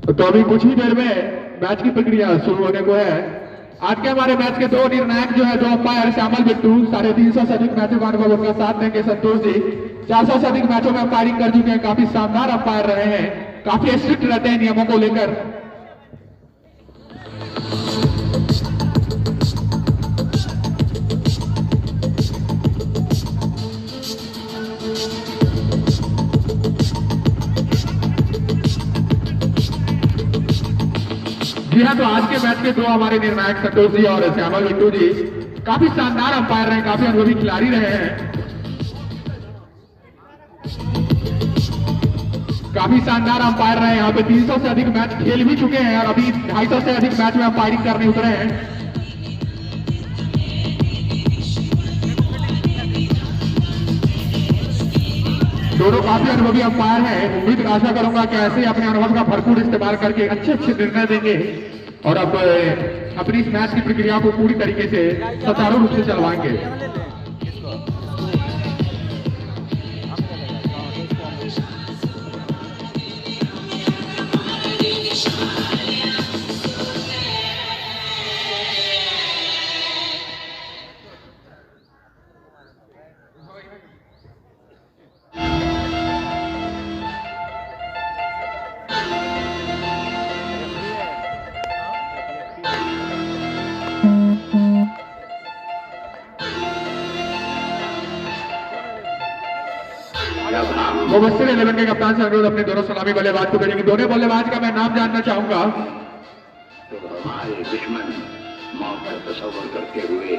तो अभी कुछ ही देर में मैच की प्रक्रिया शुरू होने को है। आज के हमारे मैच के दो निर्णायक जो है, दो अंपायर श्यामल बिट्टू 350 से अधिक मैचों का अनुभव उनका साथ देंगे संतोष जी 400 से अधिक मैचों में अंपायरिंग कर चुके हैं, काफी शानदार अंपायर रहे हैं, काफी स्ट्रिक्ट रहते हैं नियमों को लेकर। जी हाँ, तो आज के मैच के दो हमारे निर्णायक संतोष जी और श्यामल बिट्टू जी काफी शानदार अंपायर रहे, काफी अनुभवी खिलाड़ी रहे हैं, काफी शानदार अंपायर रहे। यहाँ पे 300 से अधिक मैच खेल भी चुके हैं और अभी 250 से अधिक मैच में अंपायरिंग करने उतरे हैं। दोनों काफी अनुभवी अंपायर हैं। उम्मीद आशा करूंगा कि ऐसे ही अपने अनुभव का भरपूर इस्तेमाल करके अच्छे अच्छे निर्णय देंगे और अब अपनी इस मैच की प्रक्रिया को पूरी तरीके से सुचारू रूप से चलवाएंगे। मुबस्सिर 11 के कप्तान से अनुरोध अपने दोनों सलामी बल्लेबाज को भेजेंगे। दोनों बल्लेबाज का मैं नाम जानना चाहूंगा। तो हमारे दुश्मन मौत का तस्वर करते हुए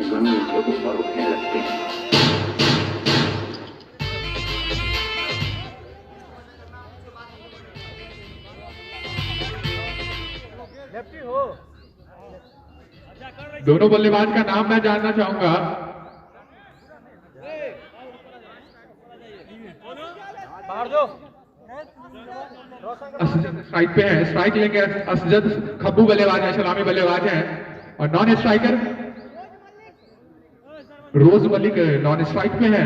जमीन से ऊपर उठने लगते हैं। दोनों बल्लेबाज का नाम मैं जानना चाहूंगा। स्ट्राइक पे है, स्ट्राइक लेंगे असजद खब्बू बल्लेबाज है, सलामी बल्लेबाज है और नॉन स्ट्राइकर रोज मलिक नॉन स्ट्राइक पे है।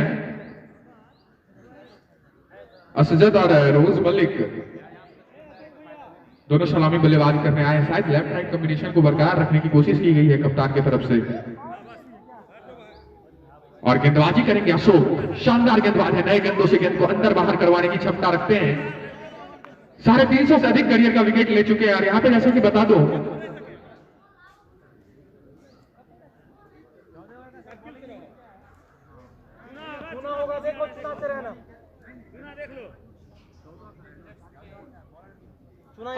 असजद और रोज मलिक दोनों सलामी बल्लेबाज करने आए हैं। शायद लेफ्ट राइट कॉम्बिनेशन को बरकरार रखने की कोशिश की गई है कप्तान की तरफ से और गेंदबाजी करेंगे अशोक। शानदार गेंदबाज है, नए गेंदों से गेंद को अंदर बाहर करवाने की क्षमता रखते हैं। 350 से अधिक करियर का विकेट ले चुके हैं और यहां पे जैसे कि बता दो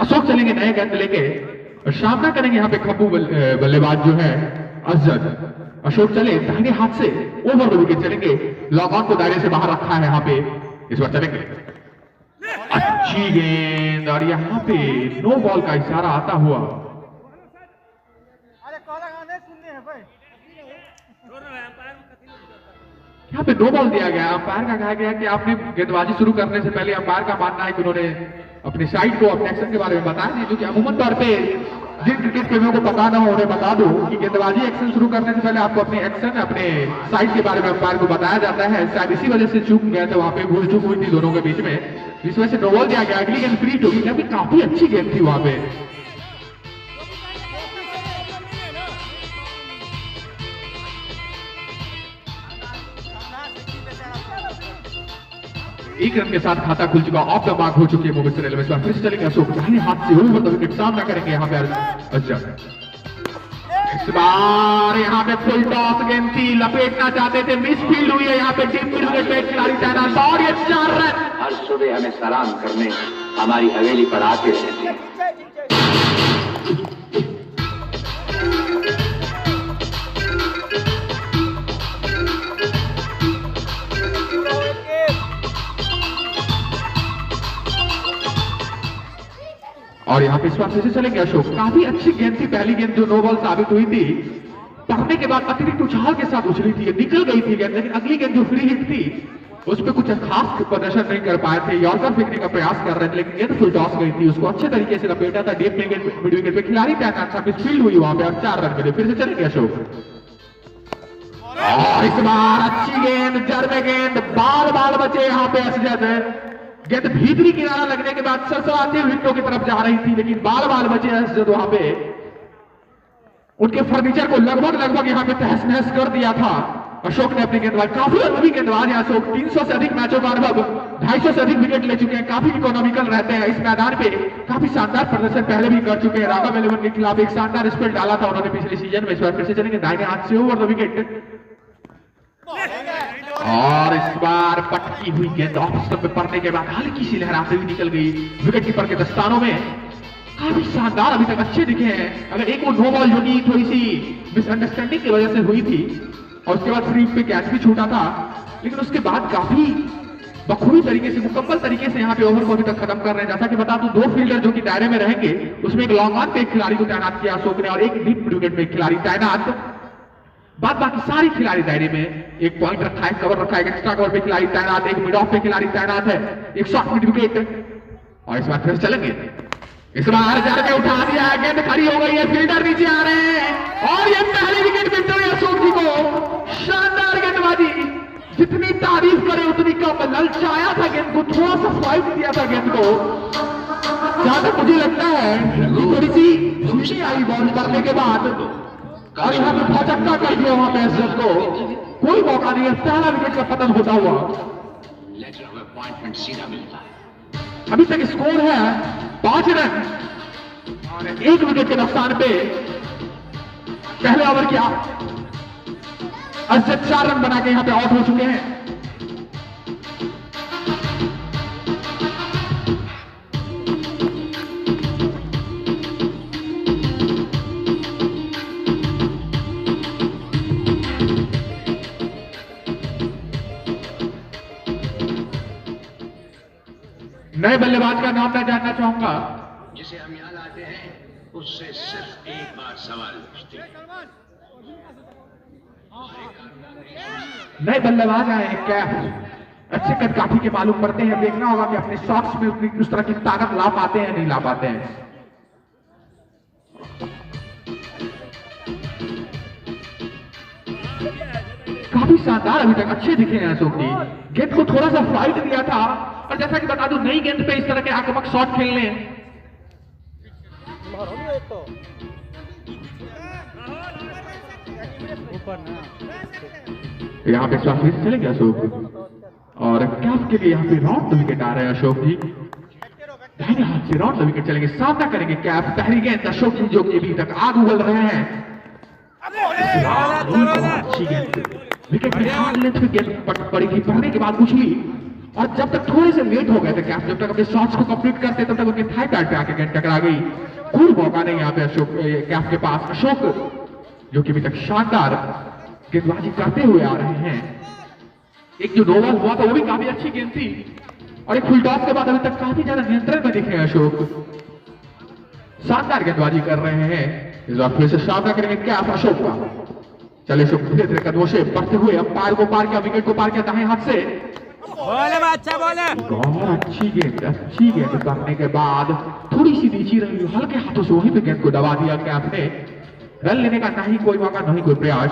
अशोक चलेंगे नए गेंद लेके और सामना करेंगे यहाँ पे खब्बू बल्लेबाज जो है असजद। अशोक चले दाहिने हाथ से ओवर द विकेट चलेंगे, लॉग ऑन को दायरे से बाहर रखा है यहाँ पे, इस बार चलेंगे। अच्छी गेंद और यहाँ पे नो बॉल का इशारा आता हुआ। यहाँ पे नो बॉल दिया गया। अंपायर का कहा गया कि आपने गेंदबाजी शुरू करने से पहले अंपायर का मानना है कि उन्होंने अपने साइड को अपने एक्शन के बारे में बताया नहीं, क्योंकि अमूमन तौर पे जिन क्रिकेट प्रेमियों को पता ना हो उन्हें बता दो कि गेंदबाजी एक्शन शुरू करने से पहले आपको अपने एक्शन अपने साइड के बारे में अंपायर को बताया जाता है। शायद इसी वजह से चूक गए थे, वहां पे भूल चूक हुई थी दोनों के बीच में, इस वजह से नो बॉल दिया गया। अगली गेंद फ्री होगी क्योंकि काफी अच्छी गेंद थी वहां पे। एक रन के साथ खाता खुल चुका, ऑफ द मार्क हो चुकी है मुबस्सिर 11। इस बार फिर से चलेंगे अशोक दाहिने हाथ से ओवर द विकेट, सामना करेंगे यहाँ पे असजद। इस बार यहाँ पे फुल टॉस गेंद थी, लपेटना चाहते थे, मिस फील्ड हुई है यहाँ पे डीप मिड विकेट खिलाड़ी तैनात और ये 4 रन। हर सुबह हमें सलाम करने हमारी हवेली पर आते रहते हैं। और यहाँ पे इस बार फिर से चलेंगे अशोक। काफी अच्छी गेंद थी, पहली गेंद जो नो बॉल साबित हुई थी, पकड़ने के बाद अतिरिक्त उछाल के साथ उछली थी, निकल गई थी गेंद, लेकिन अगली गेंद जो फ्री हिट थी उस पर कुछ खास प्रदर्शन नहीं कर पाए थे। यॉर्कर फेंकने का प्रयास कर रहे थे लेकिन गेंद फुल टॉस गई थी, उसको अच्छे तरीके से लपेटा था डीप मिड विकेट पे, खिलाड़ी तैनात था, मिसफील्ड हुई वहां पे और 4 रन मिले। फिर से चलेंगे अशोक और इस बार अच्छी गेंद, जड़ में गेंद, बाल बाल बचे यहाँ पे असजद। गेंद भीतरी किनारा लगने के बाद सरसराते हुए विकेटों की तरफ जा रही थी, लेकिन बाल बाल बचे जब वहां पे उनके फर्नीचर को लगभग यहां पे तहस नहस कर दिया था। अशोक ने अपनी गेंदबाजी, काफी अनुभवी गेंदबाज है अशोक, 300 से अधिक मैचों का अनुभव, 250 से अधिक विकेट ले चुके हैं, काफी इकोनॉमिकल रहते हैं। इस मैदान पे काफी शानदार प्रदर्शन पहले भी कर चुके हैं। राघव इलेवन के खिलाफ एक शानदार स्पेल डाला था उन्होंने पिछले सीजन में। इस बार फिर से चलेंगे दाहिने हाथ से ओवर द विकेट, और इस बार पटकी हुई गेंद ऑफ स्टंप में पड़ने के बाद हल्की सी लहराते हुई निकल गई विकेट कीपर के दस्तानों में। काफी शानदार अभी तक अच्छे दिखे हैं। अगर एक वो नो बॉल जो कि थोड़ी सी मिसअंडरस्टैंडिंग की वजह से हुई थी और उसके बाद फ्री पे कैच भी छूटा था, लेकिन उसके बाद काफी बखूबी तरीके से, मुकम्मल तरीके से यहाँ पे ओवर को अभी तक खत्म कर रहे हैं। जैसा कि बता दूं, 2 फील्डर जो कि दायरे में रहेंगे, उसमें एक लॉन्ग ऑन पे एक खिलाड़ी को तैनात किया अशोक ने और एक डीप विकेट में एक खिलाड़ी तैनात। बाद बाकी सारी खिलाड़ी दायरे में, एक पॉइंट रखा है, कवर रखा है, एक्स्ट्रा कवर पे खिलाड़ी तैनात, एक मिड ऑफ पे खिलाड़ी तैनात है, एक शॉर्ट मिड विकेट। और इस बार फिर चलेंगे, इस बार जड़ के उठा दिया है, गेंद खड़ी हो गई है, फील्डर नीचे आ रहे हैं और ये पहली विकेट मिलते हुए अशोक जी को। शानदार गेंदबाजी, जितनी तारीफ करे उतनी कम। ललचाया था गेंद को, थोड़ा सा फाइट दिया था गेंद को। जहां तक मुझे लगता है थोड़ी सी खुशी आई बॉल करने के बाद, और यहाँ पे भौचक्का कर दिया वहां पे एसएफ को। कोई मौका नहीं है, पहला विकेट का पतन होता हुआ। लेटर ऑफ अपॉइंटमेंट सीधा मिलता है। अभी तक स्कोर है 5 रन और 1 विकेट के नुकसान पे पहले ओवर किया अजद 4 रन बना के यहां पे आउट हो चुके हैं। नए बल्लेबाज का नाम मैं जानना चाहूंगा। जिसे हम यहाँ लाते हैं उससे सिर्फ एक बार सवाल पूछते हैं। नए बल्लेबाज आए हैं, कैप अच्छे कद काठी के मालूम पड़ते हैं। देखना होगा कि अपने शॉट्स में उतनी उस तरह की ताकत ला पाते हैं नहीं ला पाते हैं। काफी शानदार अभी तक अच्छे दिखे हैं अशोक जी। गेंद को थोड़ा सा फ्लाइट दिया था, और जैसा कि बता दूं, नई गेंद पे इस तरह के आक्रामक शॉट खेलने यहाँ पे स्वास्थ्य चलेंगे अशोक, और कैफ के लिए यहाँ पे राउंड विकेट आ रहे हैं अशोक जी। दाहिने हाथ से राउंड विकेट चलेंगे, सामना करेंगे कैफ। पहली गेंद अशोक जी जो कि अभी तक आग उगल रहे हैं। अच्छी गेंद, विकेट में हार्ड लेंथ की गेंद पड़ी थी, पढ़ने के बाद उछली, और जब तक थोड़े से लेट हो गए थे कैफ, जब तक अपने शॉट्स को कंप्लीट करते तब तक उनके थाई पैड पे आके गेंद टकरा गई। कोई मौका नहीं यहाँ पे अशोक कैफ के पास। अशोक जो कि अभी तक शानदार गेंदबाजी करते हुए आ रहे हैं। एक जो नो बॉल हुआ था वो भी काफी अच्छी गेंद थी, और एक फुल टॉस के बाद अभी तक काफी ज्यादा नियंत्रण में दिखे अशोक। शानदार गेंदबाजी कर रहे हैं। इस बार फिर से सामना करेंगे कैफ अशोक का। चले अशोक धीरे धीरे कदमों से बढ़ते हुए अंपायर को पार किया, विकेट को पार किया दाएं हाथ से। अच्छा बोले। अच्छी गेंद करने के बाद थोड़ी सी नीची रही, हल्के हाथों से वहीं पे गेंद को दबा दिया कैफ ने। रन लेने का नहीं कोई मौका, नहीं कोई प्रयास।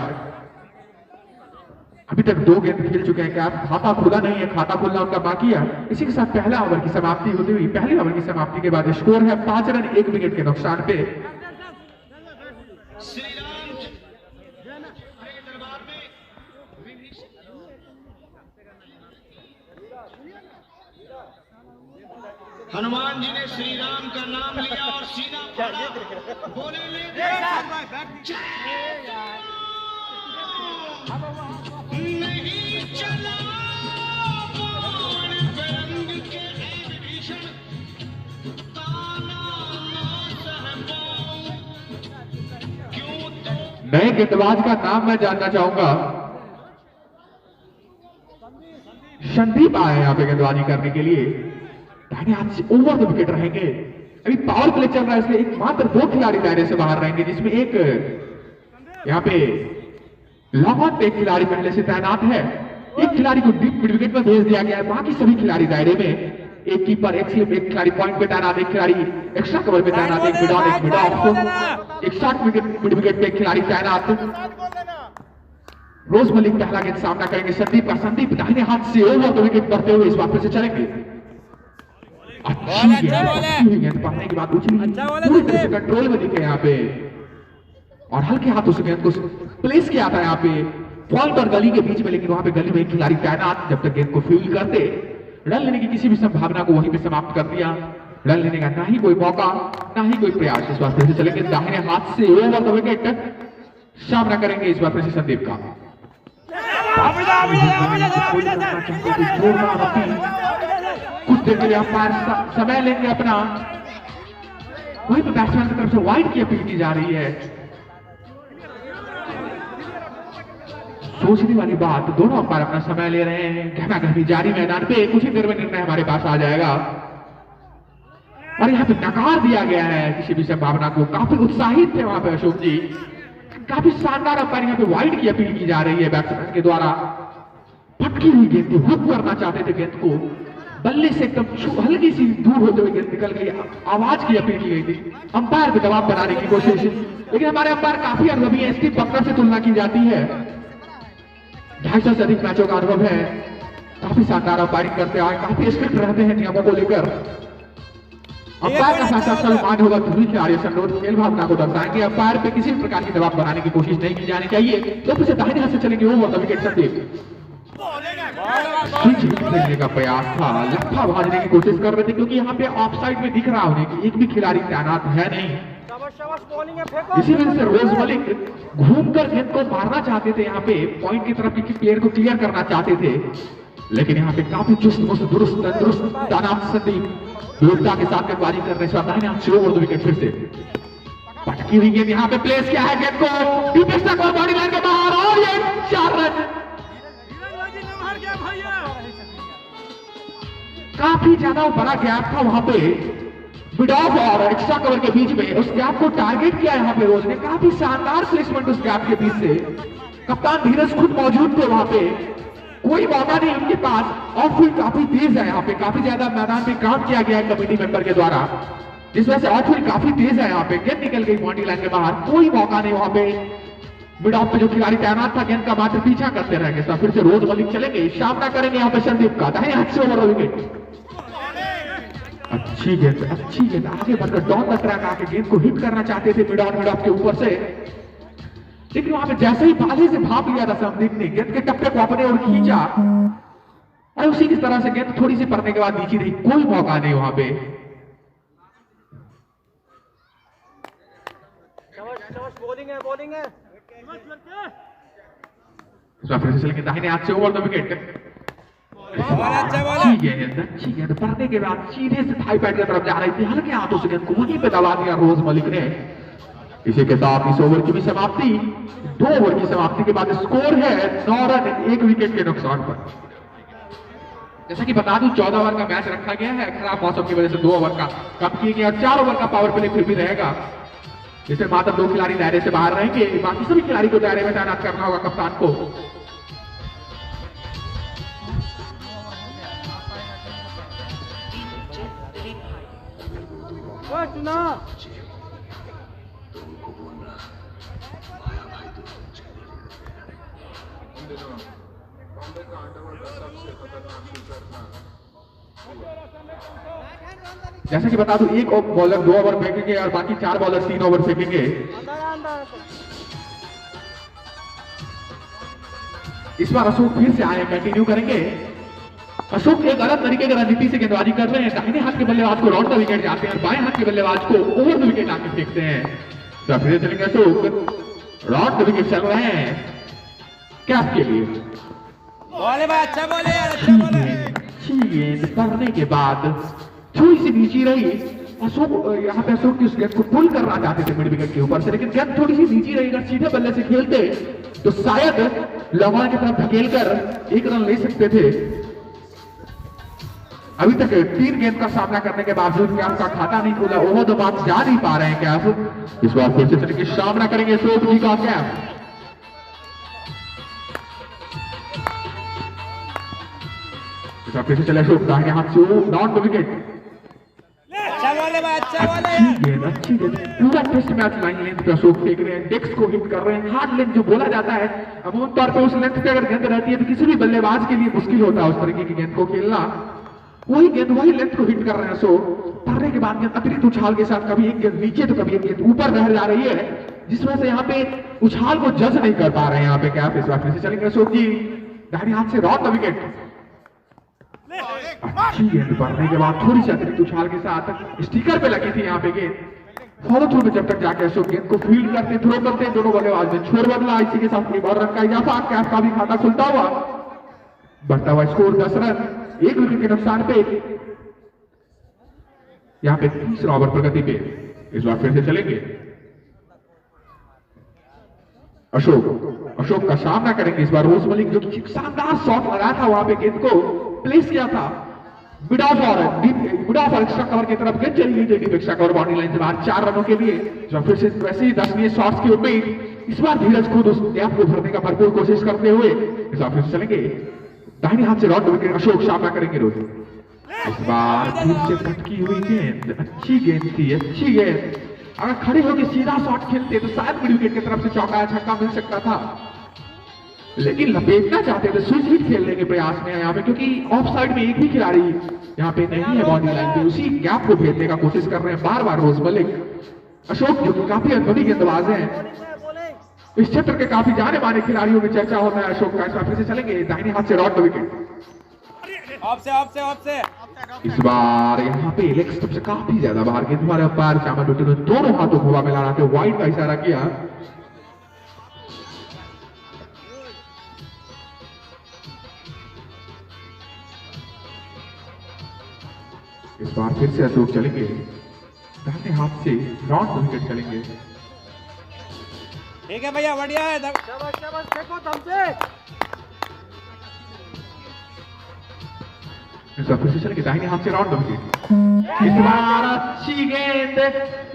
अभी तक 2 गेंद खेल चुके हैं कैफ, खाता खुला नहीं है, खाता खुलना उनका बाकी है। इसी के साथ पहला ओवर की समाप्ति होती हुई, पहली ओवर की समाप्ति के बाद स्कोर है 5 रन 1 विकेट के नुकसान पे। हनुमान जी ने श्री राम का नाम लिया और सीना फाड़ा, बोले नहीं चला रंग के भीषण ताना क्यों तो। नए गेंदबाज का नाम मैं जानना चाहूंगा। संदीप आए यहाँ पे गेंदबाजी करने के लिए। दाहिने हाथ से ओवर द विकेट रहेंगे। अभी पावर प्ले चल रहा है, इसलिए एक मात्र 2 खिलाड़ी दायरे से बाहर रहेंगे, जिसमें एक यहाँ पे लॉन्ग ऑन पे एक खिलाड़ी पहले से तैनात है। एक खिलाड़ी को डीप मिड विकेट में भेज दिया गया है। बाकी सभी खिलाड़ी दायरे में, एक कीपर, एक स्लिप, एक खिलाड़ी पॉइंट पे तैनात, एक खिलाड़ी एक्स्ट्रा कवर पे तैनात, एक मिड ऑन, एक मिड ऑफ, एक शॉर्ट मिड विकेट पे एक खिलाड़ी तैनात। रोज मलिक पहला गेंद सामना करेंगे संदीप का। संदीप दाहिने हाथ से ओवर द विकेट करते हुए इस बार फिर से चलेंगे। अच्छी अच्छा गेंद, बॉल है। अच्छी हुई गेंद पकड़ने के बाद उछली, अच्छा बॉल है पूरी तरह से संदीप। कंट्रोल में दिखे यहाँ पे और हल्के हाथों से गेंद को प्लेस किया था यहाँ पे पॉइंट और गली के बीच में, लेकिन वहां पे गली में एक खिलाड़ी तैनात, जब तक गेंद को फील्ड करते रन लेने की किसी भी संभावना को वहीं पे समाप्त कर दिया। रन लेने का ना ही कोई मौका ना ही कोई प्रयास। इस बार फिर से चलेंगे दाहिने हाथ से ओवर द विकेट, सामना करेंगे इस बार फिर से संदीप का। कुछ देर के लिए अंपायर समय लेंगे अपना, वहीं पे बैट्समैन की तरफ से वाइड की अपील की जा रही है। सोचने वाली बात, दोनों अंपायर अपना समय ले रहे हैं, गहमा गहमी जारी मैदान पे, कुछ ही देर में निर्णय हमारे पास आ जाएगा और यहाँ पे नकार दिया गया है किसी भी संभावना को। काफी उत्साहित थे वहां पे अशोक जी, काफी शानदार अंपायर यहाँ पे वाइड की अपील की जा रही है बैट्समैन के द्वारा। फटकी हुई गेंद को हुक करना चाहते थे, गेंद को बल्ले से एकदम हल्की सी दूर होते हुए गेंद निकल गई, आवाज की अपील की गई थी, अंपायर पे दबाव बनाने की कोशिश, लेकिन हमारे अंपायर काफी अनुभवी है। स्टीव बकनर से तुलना की जाती है, 250 से अधिक मैचों का अनुभव है, काफी शानदार अंपायरिंग करते आए, काफी स्ट्रिक्ट रहते हैं नियमों को लेकर। अंपायर का फैसला सलमान होगा, दूसरी खिलाड़ी संरोध खेल भावना को दर्शाएंगे। अंपायर पे किसी भी प्रकार की दबाव बनाने की कोशिश नहीं की जानी चाहिए। तो फिर से दाहिने हाथ से चलेंगे ओवर द विकेट संदीप। खेलने का प्रयास था, लफा भाजने की कोशिश कर रहे थे क्योंकि यहाँ पे ऑफ साइड में दिख रहा उन्हें कि एक भी खिलाड़ी तैनात है नहीं। इसी वजह से रोज मलिक घूमकर गेंद को मारना चाहते थे, यहाँ पे पॉइंट की तरफ किसी प्लेयर को क्लियर करना चाहते थे, लेकिन यहाँ पे काफी चुस्त दुरुस्त तंदुरुस्त तैनात संदीप योग्यता के साथ गेंदबाजी कर रहे हैं। ओवर द विकेट फिर से पटकी हुई गेंद यहाँ पे प्लेस किया है, गेंद को डीप तक और बॉडी लाइन के बाहर और ये 4 रन। काफी ज्यादा बड़ा गैप था वहां पे मिड ऑफ और एक्स्ट्रा कवर के बीच में, उस गैप को टारगेट किया यहाँ पे रोज ने, काफी शानदार प्लेसमेंट उस गैप के बीच से। कप्तान धीरज खुद मौजूद थे वहां पे, कोई मौका नहीं उनके पास। आउटफील्ड काफी तेज है यहाँ पे, काफी ज्यादा मैदान में काम किया गया है कमेटी मेंबर के द्वारा, जिस वजह से आउटफील्ड काफी तेज है यहाँ पे। गेंद निकल गई बाउंड्री लाइन के बाहर, कोई मौका नहीं वहां पे। मिड ऑफ पे जो खिलाड़ी तैनात था गेंद का मात्र पीछा करते रहेंगे। तो फिर से रोज मलिक चलेंगे, सामना करेंगे यहाँ पे संदीप का, दाहिने हाथ से ओवर द विकेट। अच्छी गेंद आगे बढ़कर डाउन द ट्रैक आके गेंद को हिट करना चाहते थे मिड ऑफ के ऊपर से, लेकिन वहां पे जैसे ही बाले से भाप लिया था संदीप ने, गेंद के टप्पे को अपने और खींचा और उसी की तरह से गेंद थोड़ी सी पड़ने के बाद नीचे रही, कोई मौका नहीं वहां पे। बॉलिंग है फिर से चलेंगे दाहिने हाथ से ओवर द विकेट। अच्छी गेंद पड़ने के बाद सीधे से थाई पैड की तरफ जा रही थी, हल्के हाथों से गेंद को वहीं पे दबा दिया रोज मलिक ने। इसी के साथ इस ओवर की भी समाप्ति, 2 ओवर की समाप्ति के बाद स्कोर है 9 रन 1 विकेट के नुकसान पर। जैसा कि बता दूं 14 ओवर का मैच रखा गया है, खराब मौसम की वजह से 2 ओवर का कम किया गया और 4 ओवर का पावर प्ले फिर भी रहेगा, जिसमें मात्र 2 खिलाड़ी दायरे से बाहर रहेंगे, बाकी सभी खिलाड़ी को दायरे में तैनात करना होगा कप्तान को। जैसे कि बता दूं 1 बॉलर 2 ओवर फेंकेंगे और बाकी 4 बॉलर 3 ओवर फेंकेंगे। इस बार अशोक फिर से आए, कंटिन्यू करेंगे। अशोक एक अलग तरीके की रणनीति से गेंदबाजी कर रहे हैं, दाहिने हाथ के बल्लेबाज को राउंड द विकेट जाते हैं और बाएं हाथ के बल्लेबाज को ओवर द विकेट आके फेंकते हैं। तो फिर चलेंगे अशोक, राउंड द विकेट चल रहे हैं कैप के लिए। अच्छा बोले अच्छी गेंद पड़ने के बाद थोड़ी सी नीची रही, अशोक यहाँ पे अशोक की उस गेंद को पुल करना चाहते थे मिड विकेट के ऊपर से, लेकिन गेंद थोड़ी सी नीची रही। अगर सीधे बल्ले से खेलते तो शायद लॉन्ग ऑन की तरफ धकेल कर 1 रन ले सकते थे। अभी तक 3 गेंद का सामना करने के बावजूद कैफ का खाता नहीं खुला, ओवर द मार्क जा नहीं पा रहे हैं कैफ। इस बार फिर से चलेंगे, सामना करेंगे अशोक जी का कैफ। फिर से चले अशोक दाहिने हाथ से डाउन द विकेट। अच्छी गेंद पूरा टेस्ट मैच लाइन लेंथ पे अशोक फेंक रहे हैं, डेक्स को हिट कर रहे हैं, हार्ड लेंथ जो बोला जाता है। अमूमन तौर पे उस लेंथ पे अगर गेंद रहती है तो किसी भी बल्लेबाज के लिए मुश्किल होता है उस तरीके की गेंद को खेलना। वही गेंद वही लेंथ को हिट कर रहे हैं अशोक। पड़ने के बाद गेंद अतिरिक्त उछाल के साथ कभी एक गेंद नीचे तो कभी एक गेंद ऊपर रह जा रही है, जिस वजह से यहाँ पे उछाल को जज नहीं कर पा रहे हैं यहाँ पे कैप। इस बार फिर से चलेंगे अशोक जी, दाहिने हाथ से रॉड द विकेट। अच्छी गेंद पड़ने के बाद थोड़ी सी अतिरिक्त उछाल के साथ स्टिकर पे लगी थी यहाँ पे गेंद। फॉलो थ्रू में जब तक जाके अशोक गेंद को फील्ड करते थ्रो करते दोनों बल्लेबाज ने छोर बदला, इसी के साथ 1 रन का इजाफा, कैप का भी खाता खुलता हुआ, बढ़ता हुआ स्कोर 10 रन 1 विकेट के नुकसान पे। यहाँ पे तीसरा ओवर प्रगति पे। इस बार फिर से चलेंगे अशोक का सामना करेंगे इस बार रोज मलिक, जो कि शानदार शॉट लगाया था वहां पे, गेंद को प्लेस किया था मिड ऑफ और एक्स्ट्रा कवर की तरफ गेंद चली गई deep extra cover boundary line से बाहर 4 रनों के लिए। जो फिर से वैसे ही दर्शनीय शॉट्स की उम्मीद, इस बार धीरज खुद उस गैप को भरने का भरपूर कोशिश करते हुए इस बार फिर से चलेंगे दाहिने हाथ से रॉड विकेट। अशोक सामना करेंगे रोज। इस बार फिर से भटकी हुई गेंद, अच्छी गेंद थी, अच्छी गेंद। अगर खड़े होकर सीधा शॉट खेलते तो शायद मिड विकेट की तरफ से चौका या छक्का मिल सकता था, लेकिन लपेटना चाहते थे, स्विच हिट खेलने के प्रयास में यहाँ पे, क्योंकि ऑफ साइड में एक भी खिलाड़ी यहाँ पे नहीं है बाउंड्री लाइन पे, उसी गैप को भेजने का कोशिश कर रहे हैं बार बार रोज मलिक। अशोक जो कि काफी अनुभवी गेंदबाज हैं, इस क्षेत्र के काफी जाने माने खिलाड़ियों में चर्चा होता है अशोक का। फिर से चलेंगे दाहिने हाथ से रॉड विकेट। ऑफ से इस बार यहाँ पे लेग स्टंप से काफी ज्यादा बाहर गेंद, हमारे अंपायर श्यामा डोटी ने दोनों हाथों को हवा में लड़ाते वाइड का इशारा किया। इस बार फिर से अशोक चलेंगे दाहिने हाथ से रॉड विकेट चलेंगे। ठीक है भैया, बढ़िया है। शाबाश फेंको दम से। फिर से चलेंगे दाहिने हाथ से राउंड विकेट। इस बार अच्छी गेंद,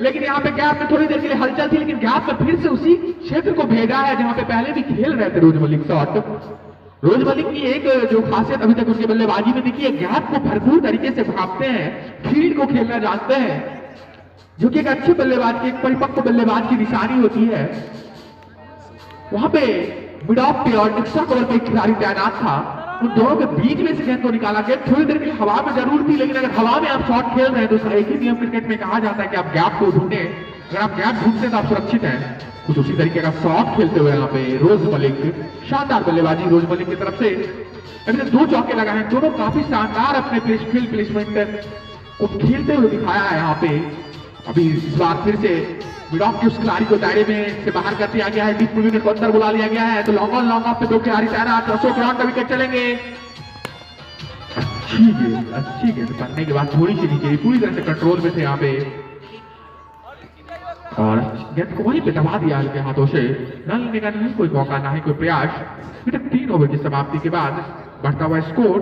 लेकिन यहाँ पे गैप में थोड़ी देर के लिए हलचल थी, लेकिन गैप में फिर से उसी क्षेत्र को भेजा है जहां पे पहले भी खेल रहे थे रोज मलिक शॉट। रोज मलिक की एक जो खासियत अभी तक उनके बल्लेबाजी में दिखी है, गैप को भरपूर तरीके से भागते हैं, फील्ड को खेलना जानते हैं, जो कि एक अच्छे बल्लेबाज की, एक परिपक्व बल्लेबाज की निशानी होती है। वहां पे मिड ऑफ पे और एक्स्ट्रा कवर पे खिलाड़ी तैनात था, उन दोनों के बीच में से गेंद को निकाला गया। थोड़ी देर के लिए हवा में जरूर थी, लेकिन अगर हवा में आप शॉट खेल रहे हैं तो एक ही नियम क्रिकेट में कहा जाता है कि आप गैप को ढूंढे, अगर आप गैप ढूंढते हैं तो आप सुरक्षित हैं। कुछ उसी तरीके का शॉट खेलते हुए यहाँ पे रोज मलिक, शानदार बल्लेबाजी रोज मलिक की तरफ से। अभी तक 2 चौके लगाए हैं, दोनों काफी शानदार अपने फील्ड प्लेसमेंट को खेलते हुए दिखाया है यहाँ पे। अभी इस बार फिर से मिड ऑफ के उस खिलाड़ी को दायरे में से बाहर कर दिया गया है, डीप विकेट को अंदर बुला लिया गया है, तो लॉन्ग ऑफ पे 2 खिलाड़ी तैनात। अशोक राउंड का विकेट चलेंगे। अच्छी गेंद करने के बाद थोड़ी सी नीचे, पूरी तरह से कंट्रोल में थे यहाँ पे, और गेंद को वहीं पे दबा दिया उनके हाथों से। न लेने का नहीं कोई मौका, ना ही कोई प्रयास। फिर 3 ओवर की समाप्ति के बाद बढ़ता हुआ स्कोर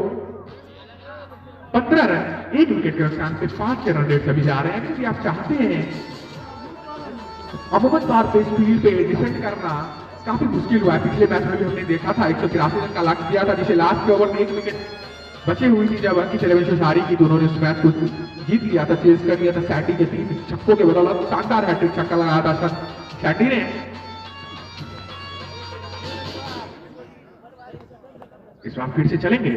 15 रन 1 विकेट के नुकसान से 5 के रन रेट से भी जा रहे हैं। क्योंकि आप चाहते हैं अमूमन तौर पे इस फील्ड पे डिफेंड करना काफी मुश्किल हुआ है। पिछले मैच में भी हमने देखा था 183 रन का लक्ष्य दिया था, जिसे लास्ट के ओवर में 1 विकेट बचे हुई थी जब अंकित टेलीविजन सारी की, तो उन्होंने उस मैच को जीत लिया था, चेज कर लिया था। सैटी के 3 छक्कों के बदौलत शानदार हैट्रिक छक्का लगाया था सैटी ने। इस बार फिर से चलेंगे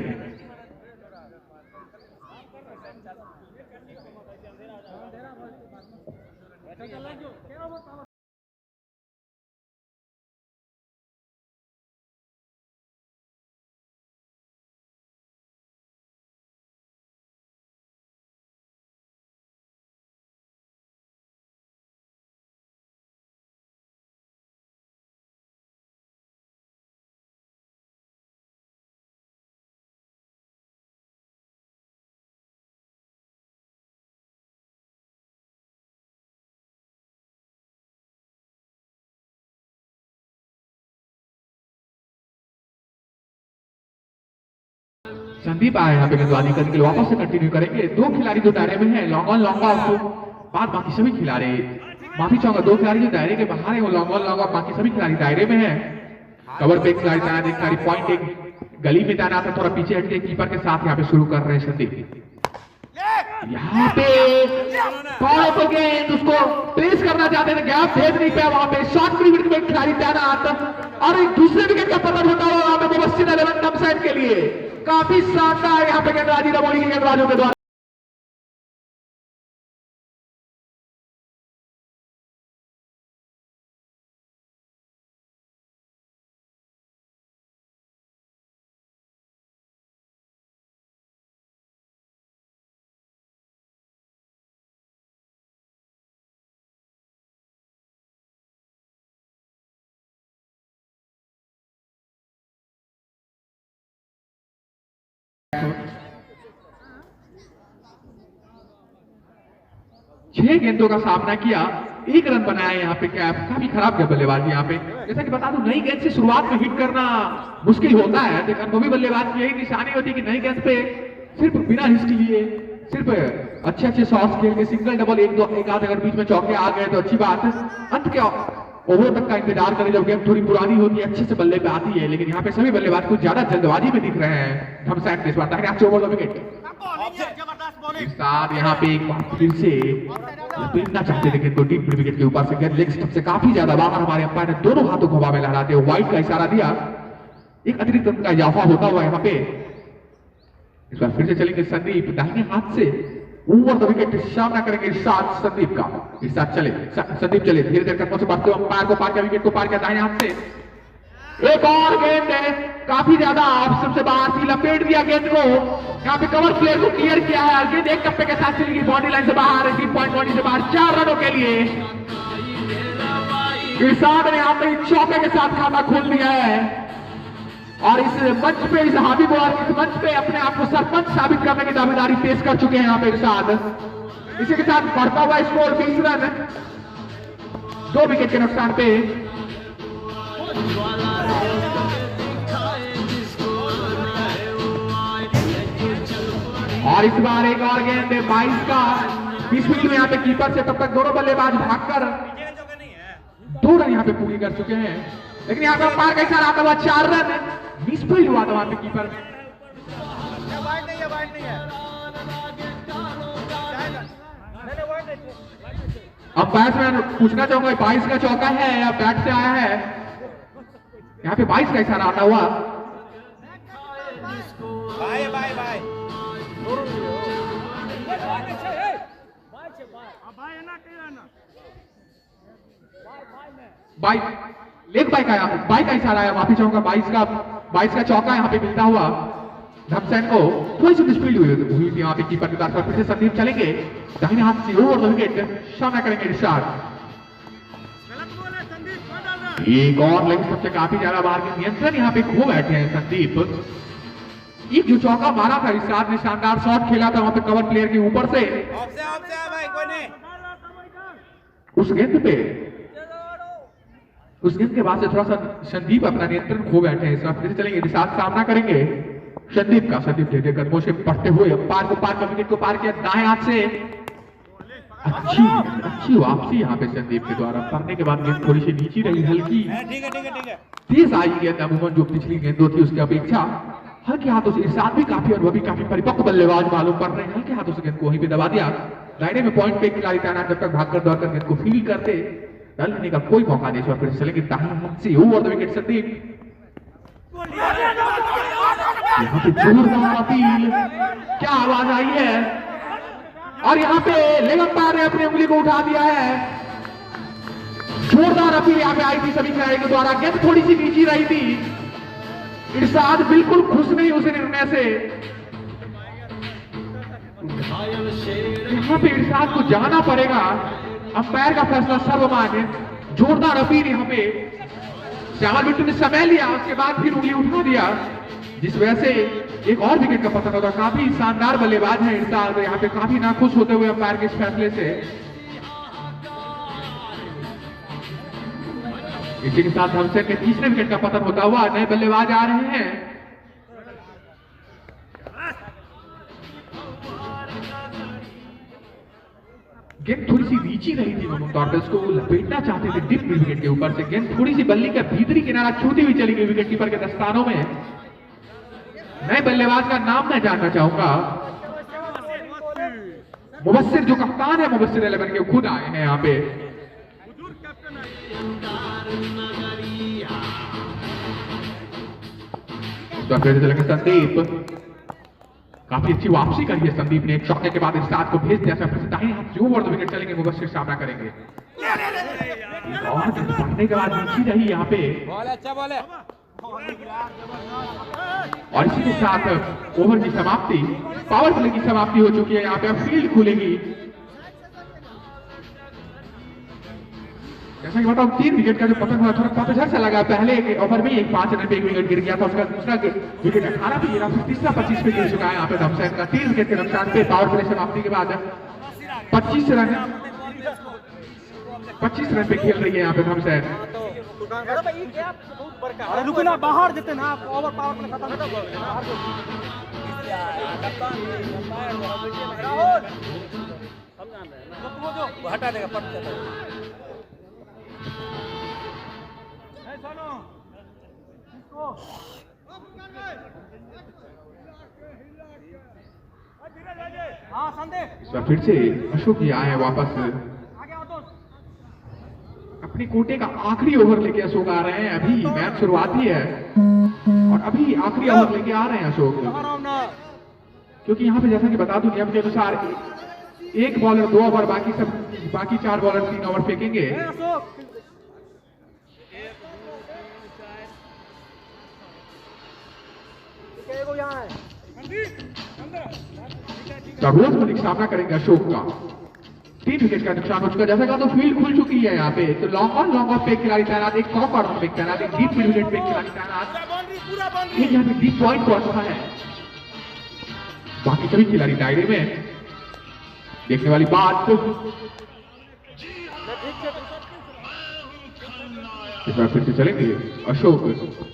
संदीप आए यहाँ पे गेंदबाजी करने के लिए, वापस से कंटिन्यू करेंगे। 2 खिलाड़ी जो दायरे में है, लॉन्ग ऑफ बाद बाकी सभी खिलाड़ी, माफी चाहूंगा 2 खिलाड़ी जो दायरे के बाहर है वो लॉन्ग ऑफ, बाकी सभी खिलाड़ी दायरे में है। कवर पे एक खिलाड़ी तैनात, एक खिलाड़ी पॉइंट एक गली में तैनात है, थोड़ा पीछे हटके कीपर के साथ यहाँ पे शुरू कर रहे हैं संदीप। यहाँ पे तो गेंद उसको प्लेस करना चाहते थे, गैप भेज नहीं पाया वहां पे। शॉर्ट विकेट में खिलाड़ी तैनात और एक दूसरे विकेट का पतन होता हुआ वहां पे मुबस्सिर 11 कम साइड के लिए। काफी शानदार यहाँ पे गेंदबाजी रमोली के गेंदबाजों के द्वारा। छह गेंदों का सामना किया, 1 रन बनाया यहाँ पे कैप। काफी खराब है बल्लेबाजी यहाँ पे। जैसा कि बता दूं, नई गेंद से शुरुआत में हिट करना मुश्किल होता है, लेकिन अनुभवी बल्लेबाज की यही निशानी होती है कि नई गेंद पे सिर्फ बिना रिस्क लिए, सिर्फ अच्छे शॉट्स खेल के सिंगल डबल एक आध अगर बीच में चौके आ गए तो अच्छी बात है। अंत के ओवर तक का इंतजार करें, जब गेंद थोड़ी पुरानी होती है अच्छे से बल्ले पे आती है। लेकिन यहाँ पे सभी बल्लेबाज कुछ ज्यादा जल्दबाजी में दिख रहे हैं। धमसैन के इस बार दाहिने ओवर द विकेट साथ यहाँ पे एक बार फिर से लपेटना चाहते थे गेंद को डीप विकेट के ऊपर से। गेंद लेग स्टंप से काफी ज्यादा बाहर। हमारे अंपायर ने दोनों हाथों को हवा में लहराते हुए वाइड का इशारा दिया। एक अतिरिक्त रन का इजाफा होता हुआ यहाँ पे। इस बार फिर से चलेंगे संदीप दाहिने हाथ से ओवर द विकेट सामना करेंगे इरशाद संदीप का। इरशाद चले, संदीप चले धीरे धीरे कदमों से बढ़ते हुए अंपायर को पार किया, विकेट को पार किया दाहिने हाथ से। एक और गेंद है, काफी ज्यादा ऑप्शन से बाहर थी, लपेट दिया गेंद को। यहाँ पे कवर प्लेयर को क्लियर किया है। गेंद एक टप्पे के साथ चली गई बाउंड्री लाइन से बाहर, 3 पॉइंट बाउंड्री से बाहर, 4 रनों के लिए इरशाद ने यहाँ पे चौके के साथ खाता खोल दिया है। और इस मंच पे, इस हावी बॉल इस मंच पे अपने आप को सरपंच साबित करने की दावेदारी पेश कर चुके हैं यहाँ पे इरशाद। इसी के साथ बढ़ता हुआ स्कोर 20 रन, 2 विकेट के नुकसान पे। और इस बार एक और गेंद 22 का 20 फील्ड में यहाँ पे कीपर से तब तक दोनों बल्लेबाज भागकर 2 रन यहाँ पे पूरी कर चुके हैं। लेकिन यहाँ पे अंपायर का इशारा आता हुआ 4 रन 20 फील्ड हुआ था वहां पे कीपर में। अंपायर से मैं पूछना चाहूंगा 22 का चौका है या बैट से आया है? यहाँ पे 22 का इशारा आता हुआ। लेग बाई का इशारा है, माफी चाहूंगा। 22 का चौका यहाँ पे मिलता हुआ धमसैन को। थोड़ी सी स्पीड हुई थी यहाँ पे कीपर के साथ। फिर से संदीप चलेंगे दाहिने हाथ से ओवर द विकेट सामना करेंगे इरशाद। एक और लेग सबसे काफी ज्यादा बाहर के नियंत्रण यहाँ पे खो बैठे हैं संदीप। एक जो चौका मारा था इरशाद ने, शानदार शॉट खेला था वहां पे कवर प्लेयर के ऊपर से। उस गेंद के बाद से थोड़ा सा संदीप अपना नियंत्रण खो बैठे हैं। इस बार फिर से चलेंगे इरशाद सामना करेंगे संदीप का। संदीप धीरे कदमों से बढ़ते हुए अंपायर को पार कर विकेट को पार किया दाएं हाथ से। अच्छी वापसी यहाँ पे संदीप के द्वारा करने के बाद गेंद थोड़ी सी नीची रही, हल्की तेज आई गेंद अमूमन जो पिछली गेंदों थी उसकी अपेक्षा। हल्के हाथों से इरशाद भी काफी अनुभवी, काफी परिपक्व बल्लेबाज मालूम पड़ रहे हैं। हल्के हाथों से गेंद को वहीं पे दबा दिया। दायरे में पॉइंट पे खिलाड़ी तैनात, जब तक भागकर दौड़कर गेंद को फील करते डालने का कोई मौका नहीं। इस बार फिर से चलेंगे दाहिने हाथ से ओवर द विकेट संदीप। यहाँ पे जोरदार अपील, क्या आवाज आई है। और यहाँ पे लेग अंपायर ने अपनी उंगली को उठा दिया है। जोरदार अपील यहाँ पे आई थी सभी खिलाड़ियों के द्वारा। गेंद थोड़ी सी नीची रही थी, इरशाद बिल्कुल खुश नहीं उस निर्णय से। यहाँ पे इरशाद को जाना पड़ेगा, अंपायर का फैसला सर्वमान्य। जोरदार अपील यहाँ पे श्यामल बिट्टू ने समय लिया, उसके बाद फिर उंगली उठा दिया, जिस वजह से एक और विकेट का पतन होता। काफी शानदार बल्लेबाज है इरशाद, यहाँ पे काफी नाखुश होते हुए अंपायर के इस फैसले से। इसी के साथ धमसैन के तीसरे विकेट का पतन होता हुआ नए बल्लेबाज आ रहे हैं। गेंद थोड़ी सी नीची रही थी, मोहम्मद तौर पर उसको लपेटना चाहते थे डिप विकेट के ऊपर से। गेंद थोड़ी सी बल्ली का भीतरी किनारा छूती हुई चली गई विकेट कीपर के दस्तानों में। नए बल्लेबाज का नाम मैं जानना चाहूंगा। मुबस्सिर जो कप्तान है मुबस्सिर 11 के, खुद आए हैं यहाँ पे। तो फिर से लगे संदीप, काफी अच्छी वापसी करी है संदीप ने, एक चौके के बाद इरशाद को भेज दिया। फिर से दाहिने हाथ जो ओवर द विकेट चलेंगे मुबस्सिर सामना करेंगे और पढ़ने के बाद नीचे रही यहाँ पे। बॉल अच्छा बॉल है। और इसी के साथ ओवर की समाप्ति, पावर प्ले की समाप्ति हो चुकी है। यहाँ पे अब फील्ड खुलेगी। जैसा कि बताऊं 3 विकेट का जो पतन हुआ थोड़ा पतझड़ सा लगा। पहले ओवर में 5 रन पे 1 विकेट गिर गया था, उसका दूसरा विकेट 18 पे गिरा, तीसरा 25 पे गिर चुका है यहाँ पे धमसैन का। 3 विकेट के नुकसान पे पावर प्ले समाप्ति के बाद 25 रन पे खेल रही है यहाँ पे धमसैन। रुकना बाहर देते ना आप, ओवर पावर प्ले खत्म हटा देगा पट हाँ संदीप। फिर से अशोक जी आए वापस, अपनी कोटे का आखिरी ओवर लेके अशोक आ रहे हैं। अभी मैच शुरुआती है और अभी आखिरी ओवर लेके आ रहे हैं अशोक, क्योंकि यहाँ पे जैसा कि बता दूं नियम के अनुसार 1 बॉलर 2 ओवर, बाकी 4 बॉलर 3 ओवर फेंकेंगे। रोज मलिक सामना करेंगे अशोक का। 3 विकेट का नुकसान हो चुका। जैसा कहा तो फील्ड खुल चुकी है यहाँ पे, तो लॉन्ग ऑफ पे खिलाड़ी तैनात, एक कॉक और पे तैनात, एक डीप मिड विकेट पे खिलाड़ी तैनात, एक यहाँ पे डीप पॉइंट को अच्छा है। बाकी सभी खिलाड़ी दायरे में। देखने वाली बात इस बार फिर से चलेंगे अशोक,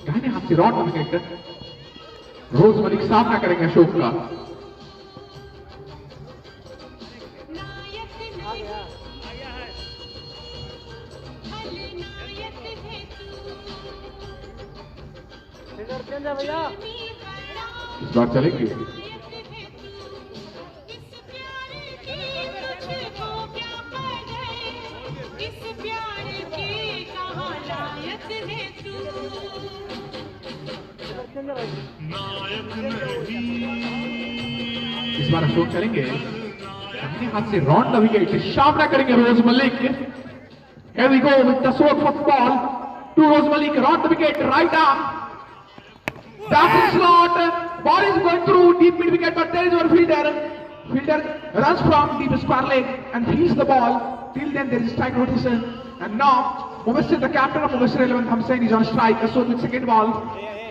दाहिने हाथ से रॉड विकेट। रोज मलिक सामना करेंगे अशोक का। इस बार चलेंगे इस बार अशोक चलेंगे, अपने हाथ से रॉन्ड द विकेट सामना करेंगे रोज Malik. Here we go with the sword football to Rose Malik, round the wicket, right arm. That's a slot. Ball is going through deep mid wicket, but there is one fielder. Fielder runs from deep square leg and fields the ball. Till then there is strike rotation. And now Mubassir, the captain of Mubassir 11 Hamsain, is on strike. Ashok with second ball.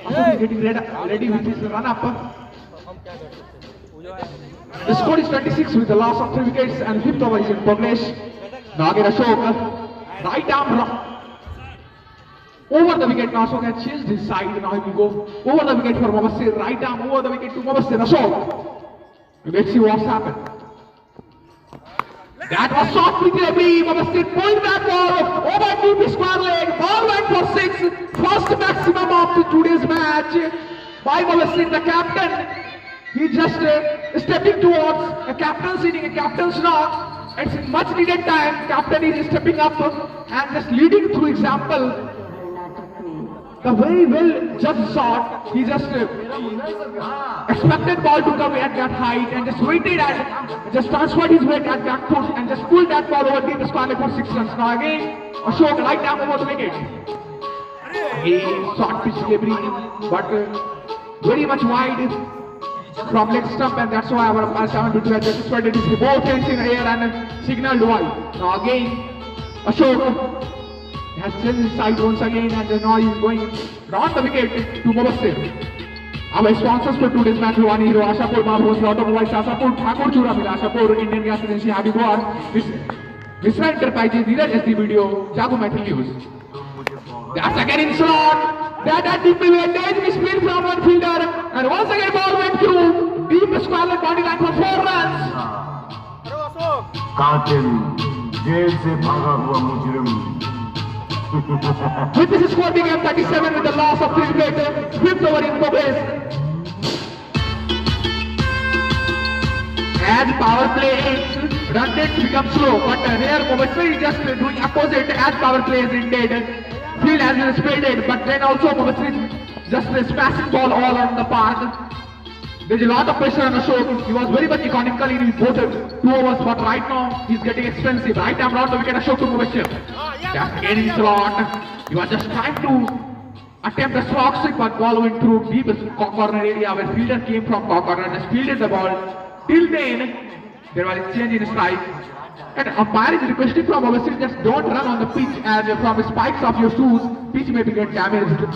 Ashok is getting ready with his run up. The score is 26 with the loss of 3 wickets and 5th over is in progress. Now again Ashok, right arm over the wicket. Now Ashok has changed his side. Now he will go over the wicket for Mubassir. Right arm over the wicket to Mubassir. Ashok. Let's see what's happened. That was shot with a beam. Mubassir pulled that ball over deep square leg. Ball went for 6. First maximum of today's match by Mubassir, the captain. He just stepping towards a captain's inning, a captain's knock. It's much needed time. Captain is stepping up and just leading through example. The very well judged shot. He just expected ball to come at that height and just waited and just transferred his weight at that foot and just pulled that ball over deep square leg for 6 runs. Now again, Ashok right down over the wicket. He shot pitch delivery, but very much wide from leg stump, and that's why our umpire 7-2 has just spread his both hands in the air and signaled wide. Now again, Ashok has changed his side once again, and now he is going round the wicket to Mubassir. Our sponsors for today's match: One Hero, Ashapur, Mabhos, Automobiles, Ashapur, Thakur Chura Mila, Ashapur, Indian Gas Agency, Habib War, Visra Enterprises, Neeraj SD Video, Jago Metal News. That's again in slot. That deep advantage speed from one fielder, and once again ball went through deep square leg boundary line for 4 runs. कातिल jail से भागा हुआ मुजरिम। With this score became 37 with the loss of 3 wickets, 5th over in progress. As power play ends, run rate becomes slow, but here Mubassir is just doing opposite as power play is ended. Field has been spreaded, but then also Mubassir is just a smashing ball all around the park. There's a lot of pressure on Ashok. He was very much economically reported 2 overs, but right now he's getting expensive. Right arm round the wicket, Ashok took over. That's gaining slot. He was just trying to attempt a slog sweep, but ball went through deep corner area where fielder came from corner and just fielded the ball. Till then, there was a change in strike. And umpire is requesting from overseas, just don't run on the pitch, and from the spikes of your shoes, pitch may be get damaged.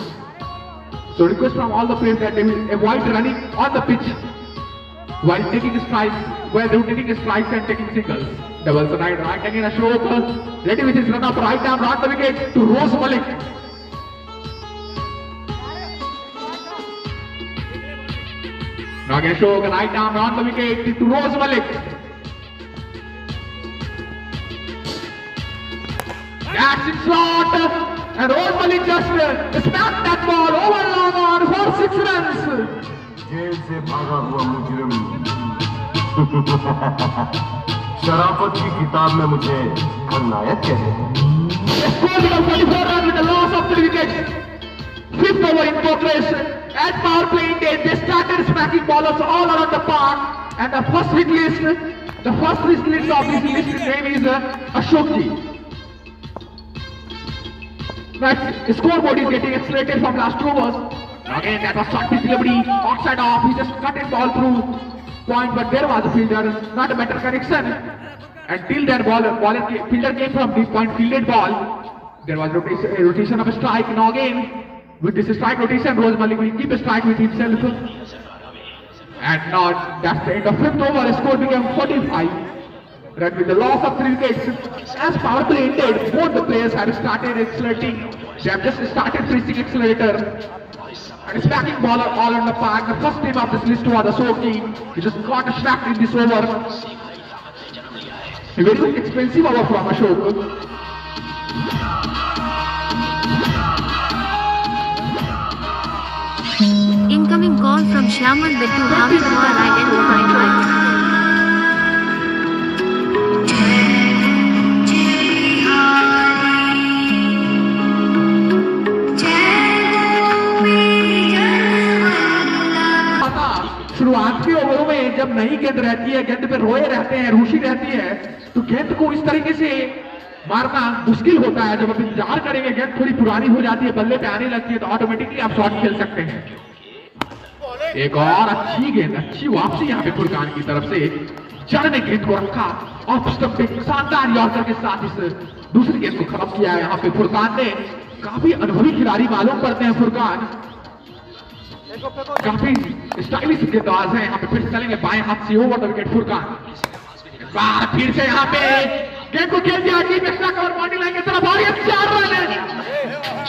So request from all the players that they will avoid running on the pitch while taking strikes, while rotating strikes and taking singles. Doubles right again Ashok, ready with his run up, right arm round the wicket to Rose Malik. Now again Ashok, right arm round the wicket to Rose Malik. That's in slot, and Rose Malik just smacked that ball over long on for 6 runs. Jail से भागा हुआ मुजरिम शराफत की किताब में मुझे खलनायक कहते हैं। Scored of 44 runs with the loss of 3 wickets. 5th over in progress. At power play India, they started smacking ballers all around the park, and the first hit list of this list name is Ashokji. Right, scoreboard is getting accelerated from last 2 overs. Again, that was shot delivery, outside off. He just cut it ball through point, but there was a fielder, not a better connection. Until that fielder came from deep point, fielded ball. There was a rotation of a strike. Now again, with this strike rotation, Rose Malik will keep a strike with himself. And now that's the end of 5th over. Score became 45. Right, with the loss of 3 wickets, as power play ended, both the players had started accelerating. They have just started pressing accelerator. And smacking ball all on the park. The first name of this list was Ashokji. He just got smacked in this over. A very expensive over from Ashok. Incoming call from Shyamal Bittu Hamid for identified right. शुरुआत के ओवरों में जब नई गेंद रहती है, गेंद पे रोए रहते हैं, रूसी रहती है, तो गेंद को इस तरीके से मारना मुश्किल होता है। जब आप इंतजार करेंगे, गेंद थोड़ी पुरानी हो जाती है, बल्ले पे आने लगती है, तो ऑटोमेटिकली आप शॉट खेल सकते हैं। एक और अच्छी गेंद, अच्छी वापसी यहाँ पे फुरकान की तरफ से। जड़ ने गेंद को रखा ऑफ स्टंप पे, शानदार यॉर्कर के साथ इस दूसरी गेंद को खत्म किया है यहाँ पे फुरकान ने। काफी अनुभवी खिलाड़ी मालूम पड़ते हैं फुरकान, काफी स्टाइलिश गेंदबाज है। यहाँ पे फिर चलेंगे बाएं हाथ से ओवर द विकेट फुरकान। फिर से यहाँ पे गेंद को खेल दिया, एक्स्ट्रा कवर बाउंड्री लाइन की तरफ, और ये 4 रन है।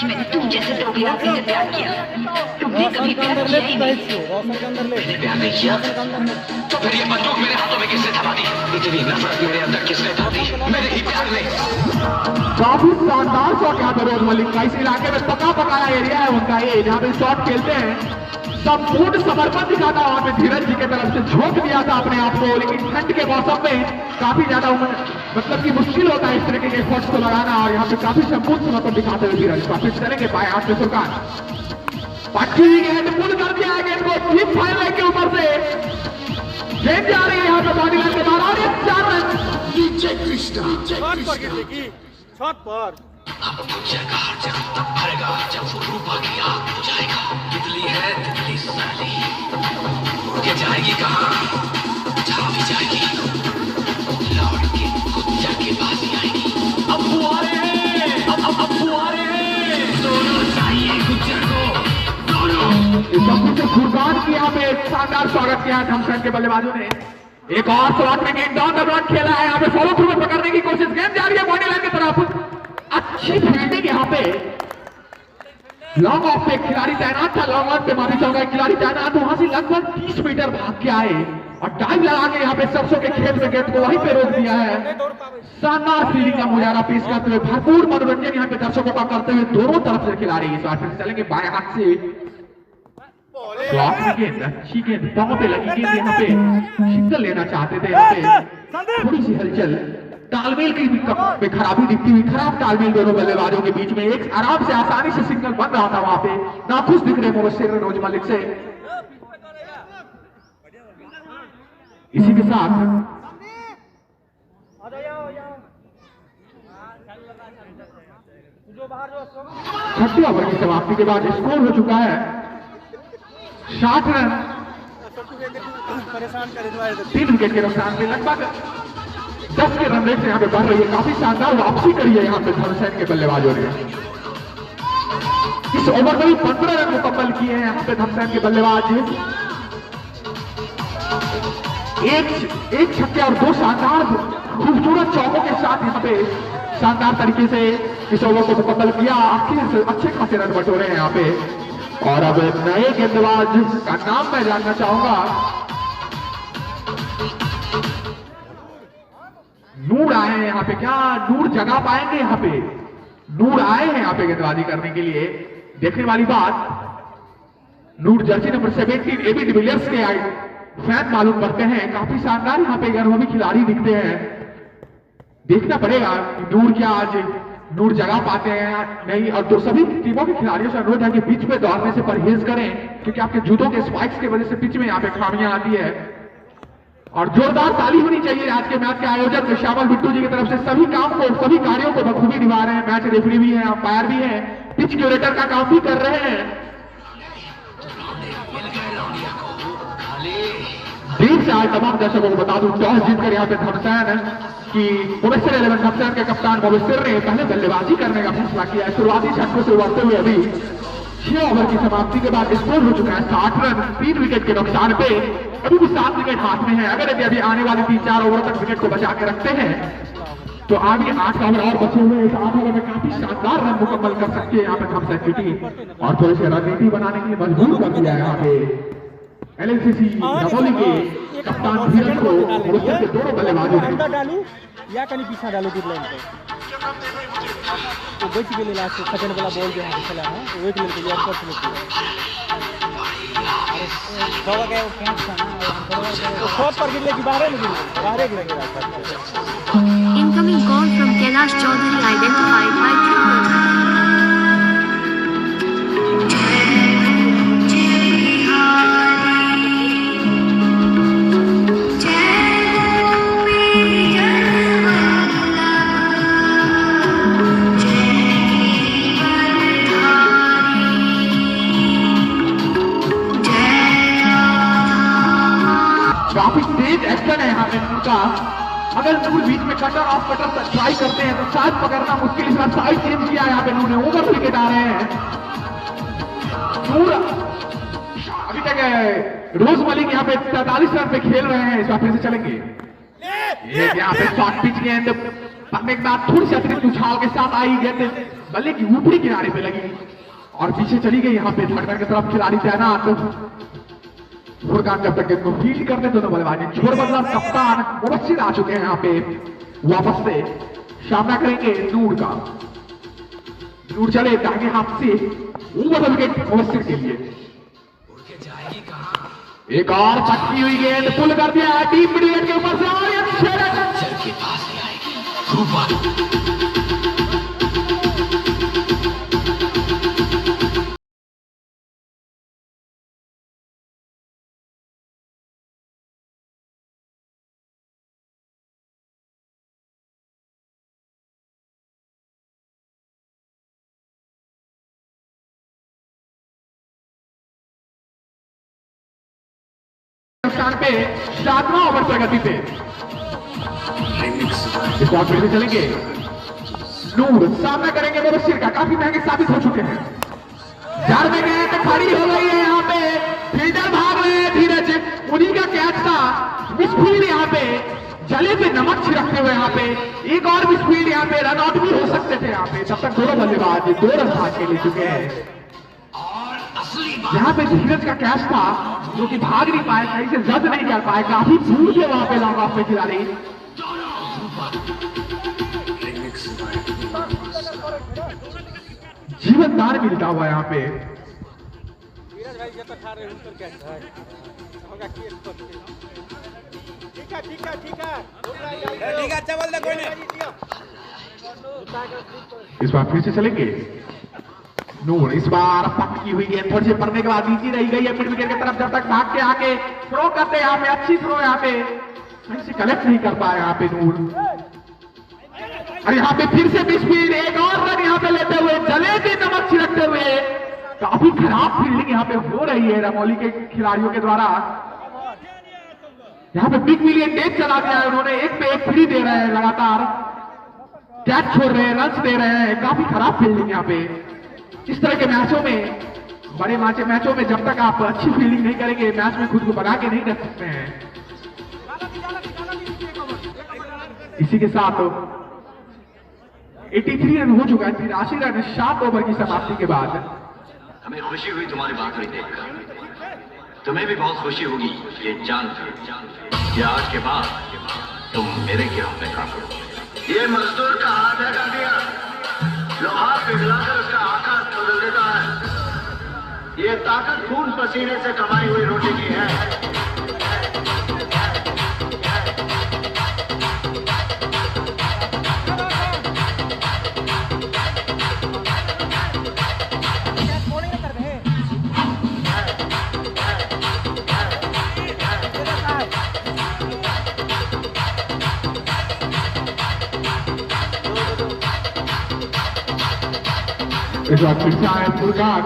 मैंने तुम जैसे धोखेबाजी से प्यार किया, तुमने कभी प्यार किया ही नहीं। मैंने प्यार नहीं किया तो फिर ये बंदूक मेरे हाथों में किसने थमा दी? इतनी नफरत मेरे अंदर किसने ढा दी? मेरे ही प्यार ने। काफी शानदार शॉट यहाँ पे रोज मलिक का। इस इलाके में पका पकाया एरिया है उनका, ये जहाँ पे शॉट खेलते हैं संपूर्ण समर्पण दिखाता। वहां पे धीरज जी की तरफ से झोंक दिया था अपने आप को, लेकिन ठंड के मौसम में काफी ज्यादा मतलब कि मुश्किल होता है इस तरह के एफर्ट्स को लगाना, और यहाँ पे काफी संपूर्ण समर्पण दिखाते हुए धीरज वापस चलेंगे बाएं हाथ में फुरकान। पक्की गेंद पुल कर दिया है, गेंद को डीप फाइन लाइन के ऊपर से गेंद जा रही है यहाँ पे बॉडी लाइन के बाहर, और ये 4 रन। शॉट पर अब पूछेगा जब तब भरेगा, जब वो रूपा की आग बुझाएगा। तितली है तितली साली, उड़ के जाएगी कहाँ? जहाँ भी जाएगी लौट के खुद जाके बाजी आएगी। अब फुहारे हैं, अब फुहारे हैं, दोनों चाहिए गुज्जर को, दोनों। इस वक्त से फुरकान की यहाँ पे शानदार स्वागत किया धमसन के बल्लेबाजों ने। एक और स्लॉट में गेंद डाउन द ब्लॉक खेला है, यहाँ पे फॉलो थ्रू में पकड़ने की कोशिश, गेंद जा रही है बॉडी लाइन की तरफ। अच्छी फील्डिंग यहाँ पे, लॉन्ग ऑफ पे खिलाड़ी तैनात था, लॉन्ग ऑन पे माफी चाहूंगा, खिलाड़ी तैनात वहां से लगभग 30 मीटर भाग के आए और डाइव लगा के यहाँ पे सरसों के खेत में गेंद को वहीं पे रोक दिया है। शानदार फील्डिंग का मुजाहरा पेश करते हुए, भरपूर मनोरंजन यहाँ पे दर्शकों का करते हुए दोनों तरफ से खिलाड़ी इस बार फिर चलेंगे बाएं हाथ से। गेंद अच्छी गेंद, पांव पे लगी गेंद, यहाँ पे सिंगल लेना चाहते थे, यहाँ पे थोड़ी सी हलचल तालमेल की में खराबी दिखती हुई, खराब तालमेल दोनों बल्लेबाजों के बीच में। एक आराम से आसानी से सिग्नल बन रहा था वहां पे, नाखुश दिख रहे मुबश्शिर रनौज मलिक से। इसी के साथ छठे ओवर की समाप्ति के बाद स्कोर हो चुका है 60 रन। 3 विकेट के नुकसान पे लगभग 10 के रन रेट से यहाँ पे बढ़ रही है। काफी शानदार वापसी करी है यहाँ पे धर्मसेन के बल्लेबाजों ने। इस ओवर में भी 15 रन मुकम्मल किए हैं यहाँ पे धर्मसेन के बल्लेबाज। एक छक्के और 2 शानदार खूबसूरत चौकों के साथ यहाँ पे शानदार तरीके से इस ओवर को मुकम्मल किया। आखिर से अच्छे खासे रन बटोरे हैं यहाँ पे। और अब नए गेंदबाज का नाम मैं जानना चाहूंगा। नूर आए हैं यहाँ पे, क्या नूर जगह पाएंगे यहाँ पे? नूर आए हैं यहाँ पे गेंदबाजी करने के लिए। देखने वाली बात, नूर जर्सी नंबर 17 एबी डिविलियर्स के फैन मालूम पड़ते हैं। काफी शानदार यहाँ पे अनुभवी खिलाड़ी दिखते हैं। देखना पड़ेगा कि नूर क्या आज नूर जगह पाते हैं या नहीं। और तो सभी टीमों के खिलाड़ियों से अनुरोध है कि पिच पे दौड़ने से परहेज करें, क्योंकि आपके जूतों के स्पाइक्स की वजह से पिच में यहाँ पे खामियां आती है। और जोरदार ताली होनी चाहिए आज के मैच के आयोजक श्यामल बिट्टू जी की तरफ से। सभी काम को, सभी कार्यों को बखूबी निभा रहे हैं। मैच रेफरी भी है, अंपायर भी है, पिच क्यूरेटर का काम भी कर रहे हैं। देर से आए तमाम दर्शकों को बता दूं, टॉस जीतकर यहाँ पे धर्मसेन की मुबश्शिर 11 धर्मसेन के कप्तान मुबश्शिर ने पहले बल्लेबाजी करने का फैसला किया है। शुरुआती झटकों से उबरते हुए अभी 6 ओवर की समाप्ति के बाद स्कोर हो चुका है 60 रन 3 विकेट के नुकसान पे। अभी भी 7 विकेट हाथ में है। अगर यदि अभी आने वाले 3-4 ओवर तक विकेट को बचा के रखते हैं तो आगे 8 ओवर और बचे हुए हैं। 8 ओवर में काफी शानदार रन मुकम्मल कर सकती है यहाँ पे धर्मसेन की टीम। और थोड़ी सी रणनीति बनाने के लिए मजबूर कर दिया है यहाँ पे एलएनसीसी दमोली के कप्तान धीरज को मुबश्शिर के दोनों बल्लेबाजों ने। अंदर डालू या कहीं पीछा डालू गुड लाइन पे तो बच के लिए लास्ट सेकंड वाला बॉल जो है चला है वो एक लेके यार कर लेते अरे थोड़ा क्या कैच था ना तो शॉट पर गिरले कि बाहर गिरेगा। Incoming call from Kailash Chaudhary identified by Triplet. काफी तेज एक्शन है यहाँ पे नूर का। अगर नूर बीच में कटर ऑफ कटर ट्राई करते हैं तो शायद पकड़ना मुश्किल। इस बार साइड चेंज किया यहाँ पे नूर ने, ओवर विकेट आ रहे हैं। नूर अभी तक रोज मलिक यहाँ पे 43 रन पे खेल रहे हैं। इस बार फिर से चलेंगे। ये यहाँ पे शॉर्ट पिच गेंद पकड़ने के बाद थोड़ी सी अतिरिक्त उछाल के साथ आई गेंद बल्ले की ऊपरी किनारे पे लगी और पीछे चली गई। यहाँ पे धड़कन की तरफ खिलाड़ी तैनात। फुरकान जब तक इनको फील्ड करते दोनों बल्लेबाजी छोड़ बदला। कप्तान मुबश्शिर आ चुके हैं यहाँ पे वापस से। सामना करेंगे नूर का। नूर चले दाहिने हाथ से ऊपर विकेट मुबश्शिर के लिए। एक और पटकी हुई गेंद पुल कर दिया डीप मिड विकेट के ऊपर से और ये 6 रन चल के पास ही आएगी रूपा। नुकसान पे 7वां ओवर प्रगति पे। इस बार फिर से चलेंगे नूर। सामना करेंगे मुबश्शिर का। काफी महंगे साबित हो चुके हैं। चार में गए तो खड़ी हो गई है यहाँ पे। फील्डर भाग रहे हैं धीरज, उन्हीं का कैच था। मिसफील्ड यहाँ पे जले पे नमक छिड़कते हुए यहाँ पे एक और मिसफील्ड यहाँ पे रन आउट भी हो सकते थे यहाँ पे। तब तक दोनों बल्लेबाज 2 रन भाग के ले चुके हैं। यहाँ पे धीरज का कैच था जो कि भाग नहीं पाए, सही से जज नहीं कर पाए। काफी दूर से वहां पे लॉन्ग ऑफ में खिलाड़ी। जीवन दान मिलता हुआ यहाँ पे। अच्छा बोल दे कोई नहीं। इस बार फिर से चलेंगे नूर। इस बार पक्की हुई गेंद थोड़ी सी पड़ने के बाद नीचे रही गई है मिड विकेट की तरफ, जब तक भाग के आके थ्रो करते यहाँ पे अच्छी थ्रो यहाँ पे सही से कलेक्ट नहीं कर पाया यहाँ पे नूर। और यहाँ पे फिर से मिसफील्ड, एक और रन यहाँ पे लेते हुए जलेबी नमक छिड़कते हुए काफी खराब फील्डिंग यहाँ पे हो रही है रमौली के खिलाड़ियों के द्वारा। यहाँ पे बिग मिलियन डेज चला दिया है उन्होंने, एक पे एक फ्री दे रहे हैं लगातार, कैच छोड़ रहे हैं, रन दे रहे हैं, काफी खराब फील्डिंग यहाँ पे। इस तरह के मैचों में, बड़े मैचों में जब तक आप अच्छी फील्डिंग नहीं करेंगे मैच में खुद को बना के नहीं रख सकते हैं। इसी के साथ 83 रन हो चुका है, 83 रन 7 ओवर की समाप्ति के बाद। हमें खुशी हुई तुम्हारी बात हुई देखकर, तुम्हें भी बहुत खुशी होगी ये जानकर कि आज के बाद तुम मेरे खिलाफ में काम करो। ये मजदूर का हाथ है गांडिया, लोहा पिघलाकर उसका आकाश बदल देता है। ये ताकत खून पसीने से कमाई हुई रोटी की है। इस बार फिर से आए फुरकान।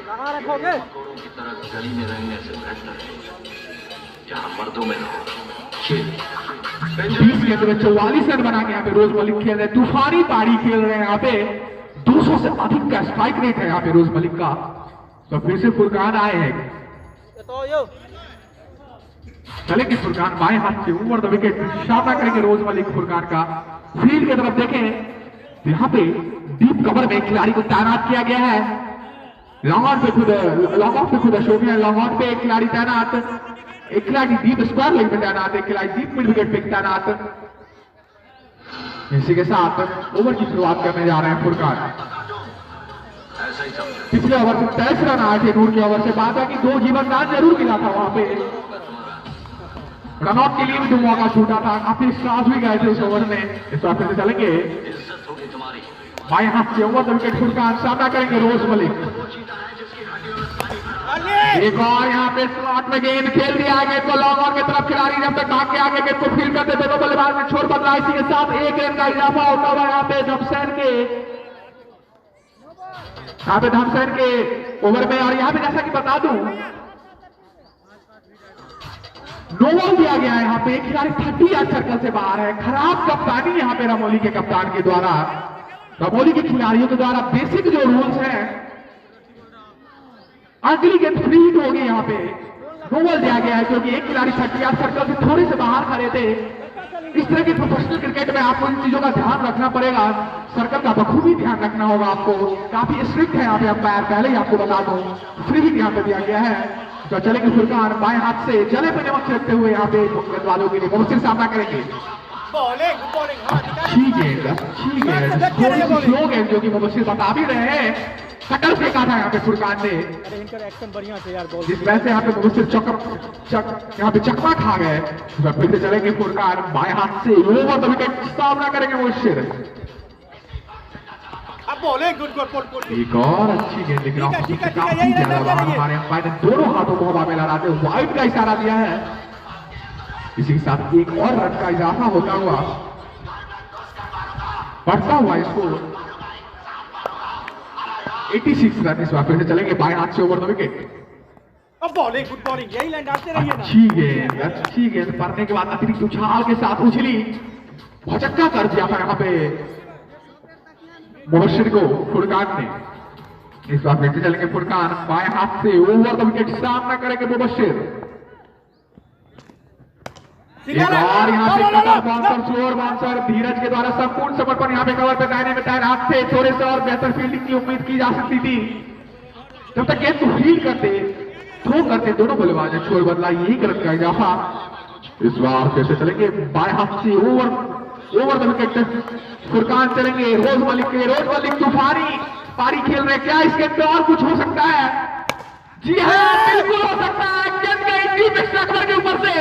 कहाँ रखोगे? की तरह गली में रहने से बेहतर है जहाँ मर्दों में रहो। 20 गेंद में 44 रन बना के यहाँ पे रोज मलिक खेल रहे हैं, तूफानी पारी खेल रहे हैं यहाँ पे। 200 से अधिक का स्ट्राइक रेट है यहाँ पे रोज मलिक का। तो फिर से फुरकान आए हैं, चलेंगे फुरकान बाएं हाथ से ऊपर द विकेट सामना करेंगे रोज मलिक फुरकान का। फील्ड की तरफ देखें तो यहाँ पे डीप कवर में खिलाड़ी को तैनात किया गया है। लॉन्ग ऑन पे खुद अशोक है, लॉन्ग ऑन पे एक खिलाड़ी तैनात, एक खिलाड़ी डीप स्क्वायर लेग में तैनात, एक खिलाड़ी डीप मिड विकेट पे तैनात। इसी के साथ ओवर की शुरुआत करने जा रहे हैं फुरकान। पिछले ओवर से 23 रन आए थे नूर के ओवर से, बात है कि 2 जीवन दान जरूर मिला था वहां पे, रनआउट के लिए भी 2 मौका छूटा था, काफी स्ट्रास भी गए थे इस ओवर में। इस बार फिर चलेंगे बाएं हाथ से ओवर द विकेट फुरकान, सामना करेंगे रोज मलिक। एक और यहाँ पे स्लॉट में गेंद खेल दिया है, गेंद को लॉन्ग ऑन की तरफ खिलाड़ी जब तक भाग के आगे गेंद को फील्ड करते दोनों बल्लेबाज में छोड़ बदला। इसी के साथ 1 रन का इजाफा होता हुआ यहाँ पे धमसैन के ओवर में। और यहाँ पे जैसा कि बता दूं नो बॉल दिया गया है यहाँ पे, एक खिलाड़ी 30 यार्ड सर्कल से बाहर है। खराब कप्तानी यहाँ पे रमौली के कप्तान के द्वारा, रमौली के खिलाड़ियों के द्वारा बेसिक जो रूल्स हैं, अगली गेंद फ्री हिट होगी यहाँ पे, नो बॉल दिया गया है क्योंकि एक खिलाड़ी 30 यार्ड सर्कल से थोड़े से बाहर खड़े थे। इस तरह की प्रोफेशनल क्रिकेट में आपको इन चीजों का ध्यान रखना पड़ेगा, सर्कल का बखूबी ध्यान रखना होगा आपको। काफी स्ट्रिक्ट है यहाँ पे अंपायर, पहले ही आपको बता दो, फ्री हिट यहाँ पे दिया गया है। तो चलेंगे फुरकान बाएं हाथ से जले पे नमक छिड़कते हुए यहाँ पे गेंदबाजों के लिए मुबशिर सामना करेंगे। अच्छी गेंद स्लो गेंद जो कि मुबशिर बता भी रहे हैं, कटर फेंका था यहाँ पे फुरकान ने, जिस वजह से यहाँ पे मुबशिर यहाँ पे चकमा खा गए। फिर से चलेंगे फुरकान बाएं हाथ से ओवर द विकेट, सामना करेंगे मुबशिर। एक और अच्छी गेंद दिख रहा है, काफी ज्यादा बाहर हमारे अंपायर ने दोनों हाथों को हवा में लहराते हुए वाइड का इशारा दिया है। इसी के साथ एक और रन का इजाफा होता हुआ बढ़ता हुआ स्कोर 86 रन। इस बार फिर से चलेंगे बाएं हाथ से ओवर द विकेट। अब बॉलिंग, गुड बॉलिंग, यही लाइन डालते रहिए ना। अच्छी गेंद पड़ने के बाद अतिरिक्त उछाल के साथ उछली, भौचक्का कर दिया था यहाँ पे मुबशिर को फुरकान ने। इस बार फिर से चलेंगे फुरकान बाएं हाथ से ओवर द विकेट, सामना करेंगे मुबशिर। एक और यहाँ पे कटर बाउंसर, स्लोअर बाउंसर, धीरज के द्वारा संपूर्ण समर्पण यहाँ पे कवर पे दाहिने में तैनात थे। थोड़े से और बेहतर फील्डिंग की उम्मीद की जा सकती थी, जब तक गेंद को फील्ड करते थ्रो करते दोनों बल्लेबाज ने छोड़ बदला, यही रन का इजाफा। इस बार फिर से चलेंगे बाएं हाथ से ओवर द विकेट फुरकान चलेंगे रोज मलिक के। रोज मलिक तूफानी पारी खेल रहे, क्या इसके अंदर और कुछ हो सकता है? जी हाँ, बिल्कुल हो सकता है। गेंद गई डीप स्ट्राइक के ऊपर से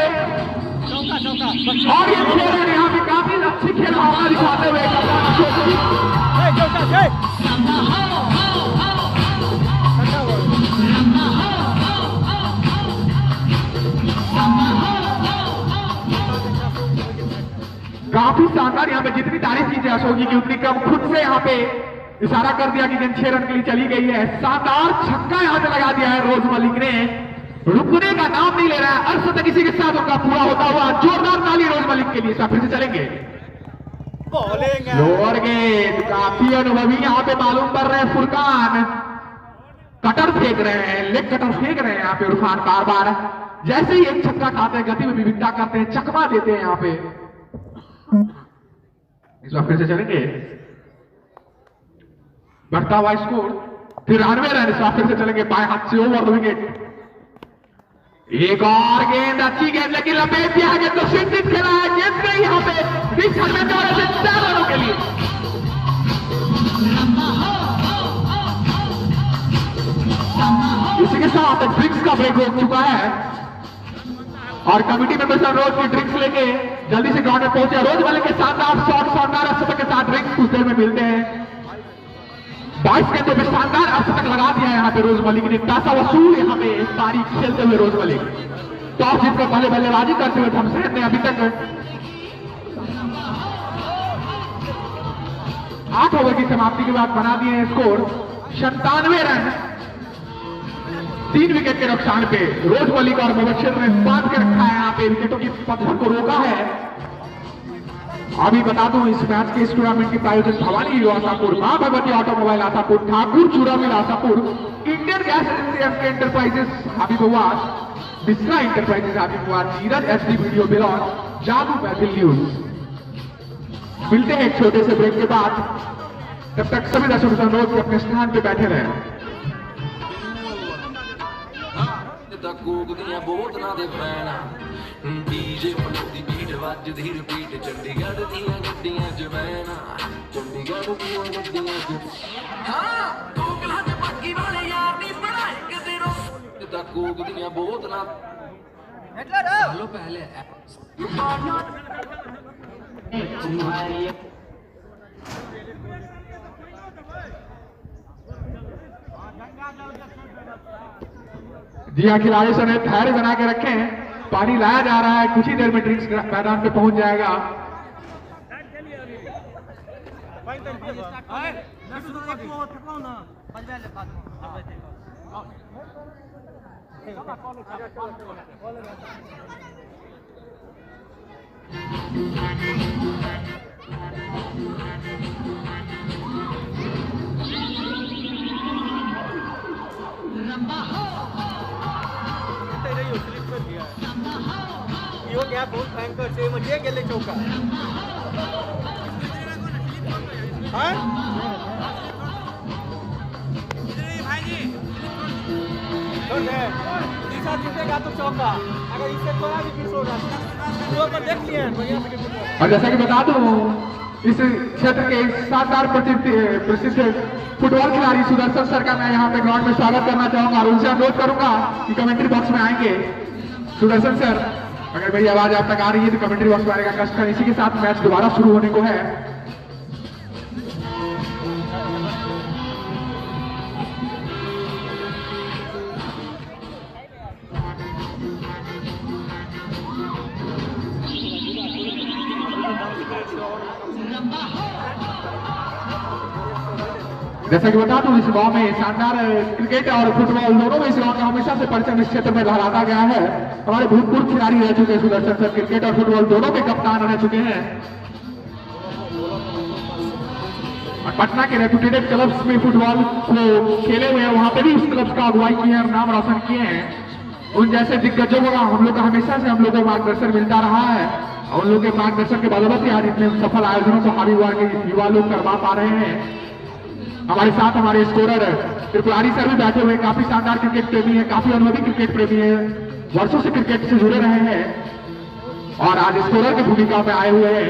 और ये खेल यहाँ पे काफी अच्छी खेल भावना दिखाते हुए कप्तान अशोक जी काफी शानदार। यहाँ पे जितनी तारीफ की जाए अशोक जी की उतनी कम। खुद से यहाँ पे इशारा कर दिया कि गेंद 6 रन के लिए चली गई है। शानदार छक्का यहाँ पे लगा दिया है रोज मलिक ने, रुकने का नाम नहीं ले रहा है। अर्शतक इसी के साथ उनका पूरा होता हुआ जोरदार ताली रोज मलिक के लिए। फिर से चलेंगे लोअर गेंद, काफी अनुभवी यहाँ पे मालूम कर रहे हैं फुरकान, कटर फेंक रहे हैं, लेग कटर फेंक रहे हैं यहाँ पे इरफान बार बार। जैसे ही एक छक्का खाते हैं गति में विविधता करते हैं, चकमा देते हैं यहाँ पे। इस बार फिर से चलेंगे, बढ़ता हुआ स्कोर 93 रन। इस बार फिर से चलेंगे बाएं हाथ से ओवर द विकेट। एक और गेंद, अच्छी गेंद लेकिन लपेट दिया है गेंद को, सिंधित खेला है गेंद गई यहाँ पे 20 रनों के लिए। इसी के साथ ड्रिंक्स का ब्रेक हो चुका है और कमेटी मेंबर्स रोज की ड्रिंक्स लेके जल्दी से ग्राउंड में पहुंचे। रोज वाले के शानदार शॉट, शानदार अर्शतक के साथ ड्रिंक्स कुछ देर में मिलते हैं। 22 गेंदों पे शानदार अर्शतक लगा दिया है यहाँ पे रोज मलिक ने। पैसा वसूल यहाँ पे पारी खेलते हुए रोज मलिक टॉस जीतकर पहले बल्लेबाजी करते हुए धमसेन ने अभी तक 8 ओवर की समाप्ति के बाद बना दिए हैं स्कोर 97 रन 3 विकेट के नुकसान पे। रोज मलिक और मुबश्शिर ने बांध के रखा है यहाँ पे, विकेटों की पत्थर को रोका है। अभी बता दूं इस मैच के इस टूर्नामेंट की प्रायोजक भवानी हीरो आशापुर, मां भगवती ऑटोमोबाइल आशापुर, ठाकुर चूरा mill Ashapur, Indian gas agency MK enterprises Habibabad, Bisra enterprises Habibabad, Neeraj SD video Bilon, जादू महफिल न्यूज। मिलते हैं एक छोटे से ब्रेक के बाद, तब तक सभी दर्शक अनुरोध के अपने स्थान पे बैठे रहें। ਕੋਕਦੀਆਂ ਬੋਤਲਾਂ ਦੇ ਫੈਨ ਡੀਜੇ ਦੀ ਬੀਟ ਵੱਜਦੀ ਰਿਪੀਟ ਚੰਡੀਗੜ੍ਹ ਦੀਆਂ ਗੱਡੀਆਂ 'ਚ ਬੈਣਾ ਚੰਡੀਗੜ੍ਹ ਦੀਆਂ ਗੱਡੀਆਂ 'ਚ ਹਾਂ ਕੋਕਲਾਂ 'ਚ ਪੱਕੀ ਵਾਲੇ ਯਾਰ ਨਹੀਂ ਬਣਾਏ ਕਿਸੇ ਨੂੰ ਜਿੱਦਾਂ ਕੋਕਦੀਆਂ ਬੋਤਲਾਂ ਹਲੋ ਪਹਿਲੇ जी हाँ, खिलाड़ी से धैर्य बना के रखें, पानी लाया जा रहा है, कुछ ही देर में ड्रिंक्स मैदान पे पहुंच जाएगा। यो गया बहुत भयंकर से म्हणजे गेले चौका हां छोड़ दे तीसरा जीतेगा तो चौका, अगर इससे थोड़ा भी मिस होगा वो पर देख लिए भैया। और जैसा कि बता दूं इस क्षेत्र के शानदार प्रसिद्ध फुटबॉल खिलाड़ी सुदर्शन सर का मैं यहाँ पे ग्राउंड में स्वागत करना चाहूंगा और उनसे अनुरोध करूंगा कि कमेंट्री बॉक्स में आएंगे। सुदर्शन सर, अगर मेरी आवाज आप तक आ रही है तो कमेंट्री बॉक्स में आने का कष्ट करें। इसी के साथ मैच दोबारा शुरू होने को है। जैसा कि बता दूं इस गांव में शानदार क्रिकेट और फुटबॉल दोनों में इस गांव का हमेशा से परिचय इस क्षेत्र में लहराता गया है। हमारे भूतपूर्व खिलाड़ी रह चुके हैं सुदर्शन सर, क्रिकेट और फुटबॉल दोनों के कप्तान रह चुके हैं और पटना के रेपुटेड क्लब्स में फुटबॉल को खेले हुए हैं, वहां पे भी उस क्लब्स का अगुवाई किए हैं और नाम रोशन किए हैं। उन जैसे दिग्गजों का हम लोग का हमेशा से हम लोग को मार्गदर्शन मिलता रहा है और उन लोग के मार्गदर्शन के बदौलत ही आज इतने सफल आयोजनों को हाबीबाबाद के युवा लोग करवा पा रहे हैं। हमारे साथ हमारे स्कोरर त्रिपुरारी सर भी बैठे हुए, काफी शानदार क्रिकेट प्रेमी है, काफी अनुभवी क्रिकेट प्रेमी है, वर्षों से क्रिकेट से जुड़े रहे हैं और आज स्कोरर की भूमिका में आए हुए हैं।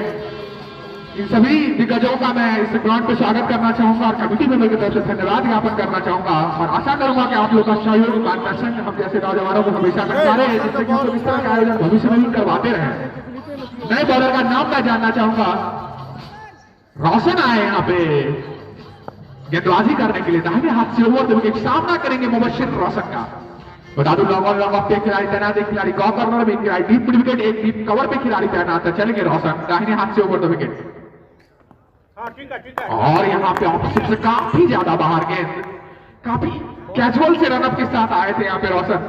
इन सभी दिग्गजों का मैं इस ग्राउंड पे स्वागत करना चाहूंगा और कमेटी मेंबर की तरफ से धन्यवाद ज्ञापन करना चाहूंगा और आशा करूंगा कि आप लोग का सहयोग मार्गदर्शन हम जैसे नौजवानों को हमेशा करता रहे, जिससे कि इस तरह का आयोजन भविष्य में भी करवाते रहे। नए बॉलर का नाम मैं जानना चाहूंगा। रोशन आए यहाँ पे गेंदबाजी करने के लिए, दाहिने हाथ से ओवर द विकेट सामना करेंगे मुबशिर रोशन का। बता दूं लॉन्ग ऑन लॉन्ग ऑफ पे खिलाड़ी तैनात है, खिलाड़ी गॉ कॉर्नर में खिलाड़ी डीप मिड विकेट, एक डीप कवर पे खिलाड़ी तैनात है। चलेंगे रोशन दाहिने हाथ से ओवर द विकेट। और यहाँ पे ऑपोजिट से काफी ज्यादा बाहर गेंद, काफी कैजुअल से रनअप के साथ आए थे यहाँ पे रोशन,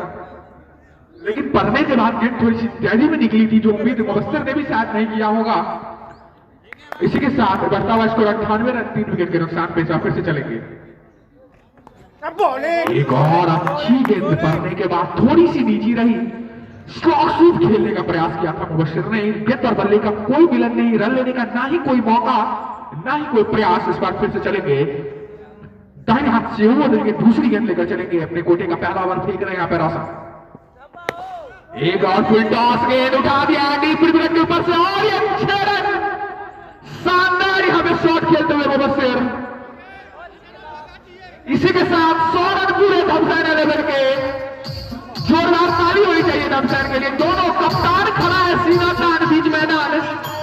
लेकिन पढ़ने के बाद गेंद थोड़ी सी तेजी में निकली थी, जो उम्मीद मुबस्सिर ने भी शायद नहीं किया होगा। इसी के साथ बढ़ता हुआ स्कोर 98 रन 3 विकेट के नुकसान पे फिर से चलेंगे। एक और अच्छी गेंद पड़ने के बाद थोड़ी सी नीची रही, स्ट्रोक स्वीप खेलने का प्रयास किया था मुबशिर ने। गेंद और बल्ले का कोई मिलन नहीं, रन लेने का ना ही कोई मौका ना ही कोई प्रयास। इस बार फिर से चलेंगे दाहिने हाथ से ओवर देंगे, दूसरी गेंद लेकर चलेंगे। अपने कोटे का पहला ओवर फेंक रहे हैं यहाँ पे रोशन। एक और क्विक टॉस गेंद उठा दिया डीप मिड विकेट के ऊपर से, और ये 6 रन, शानदार यहाँ पे शॉट खेलते हुए मुबशिर। इसी के साथ 100 रन पूरे धमसैन 11 के। जोरदार ताली होनी चाहिए धमसैन के लिए। दोनों कप्तान खड़ा है सीना तान बीच मैदान,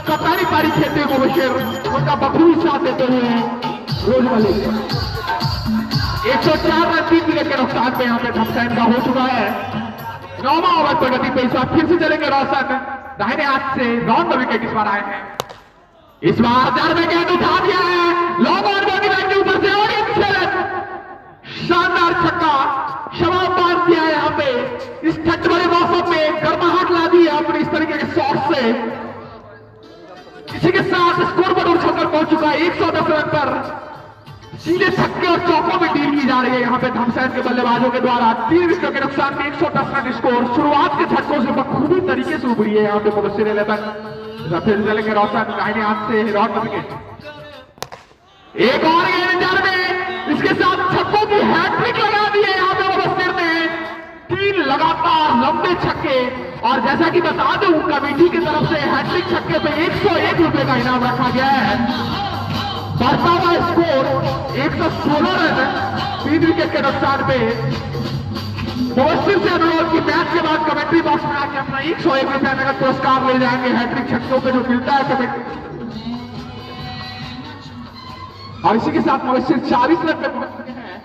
कप्तानी पारी खेलते हुए मुबशिर, उनका बखूबी साथ देते हुए रोज मलिक। 104 रन 3 विकेट के नुकसान पे यहाँ पे धमसैन का हो चुका है। 9वां ओवर प्रगति पे इस बार फिर से चलेंगे रोशन दाहिने हाथ से राउंड द विकेट। इस बार आए हैं, इस बार दर में गेंद उठा दिया है लॉन्ग ऑन बॉडी लाइन के ऊपर से, और 6 रन, शानदार छक्का, शबाब मार दिया है यहाँ पे। इस ठंड भरे मौसम में गर्माहट ला दी है अपने इस तरीके के शॉट से। इसी के साथ स्कोर पर उछलकर पहुंच चुका है 110 रन पर। सीधे छक्के और चौकों में डील की जा रही है यहाँ पे धमसैन के बल्लेबाजों के द्वारा। 3 विकेटों के नुकसान में 110 रन स्कोर। शुरुआत के झटकों से बखूबी तरीके से उभरी है यहाँ पे मुबशिर 11। फिर चलेंगे रोशन दाहिने हाथ से राउंड विकेट। एक और गेंद जड़ में, इसके साथ छक्कों की हैट्रिक लगा दी है यहाँ पे मुबशिर ने। 3 लगातार लंबे छक्के, और जैसा कि बता दूं कमेटी की तरफ से हैट्रिक छक्के पे 101 रुपए का इनाम रखा गया है। बढ़ता हुआ स्कोर 116 रन 3 विकेट के नुकसान पे। मुबशिर से अनुरोध की मैच के बाद कमेंट्री बॉक्स में आके अपना 101 रुपए का पुरस्कार ले जाएंगे हैट्रिक छक्कों पे जो मिलता है कमेंट्री। और इसी के साथ मुबशिर 40 रन पे पहुंच चुके हैं।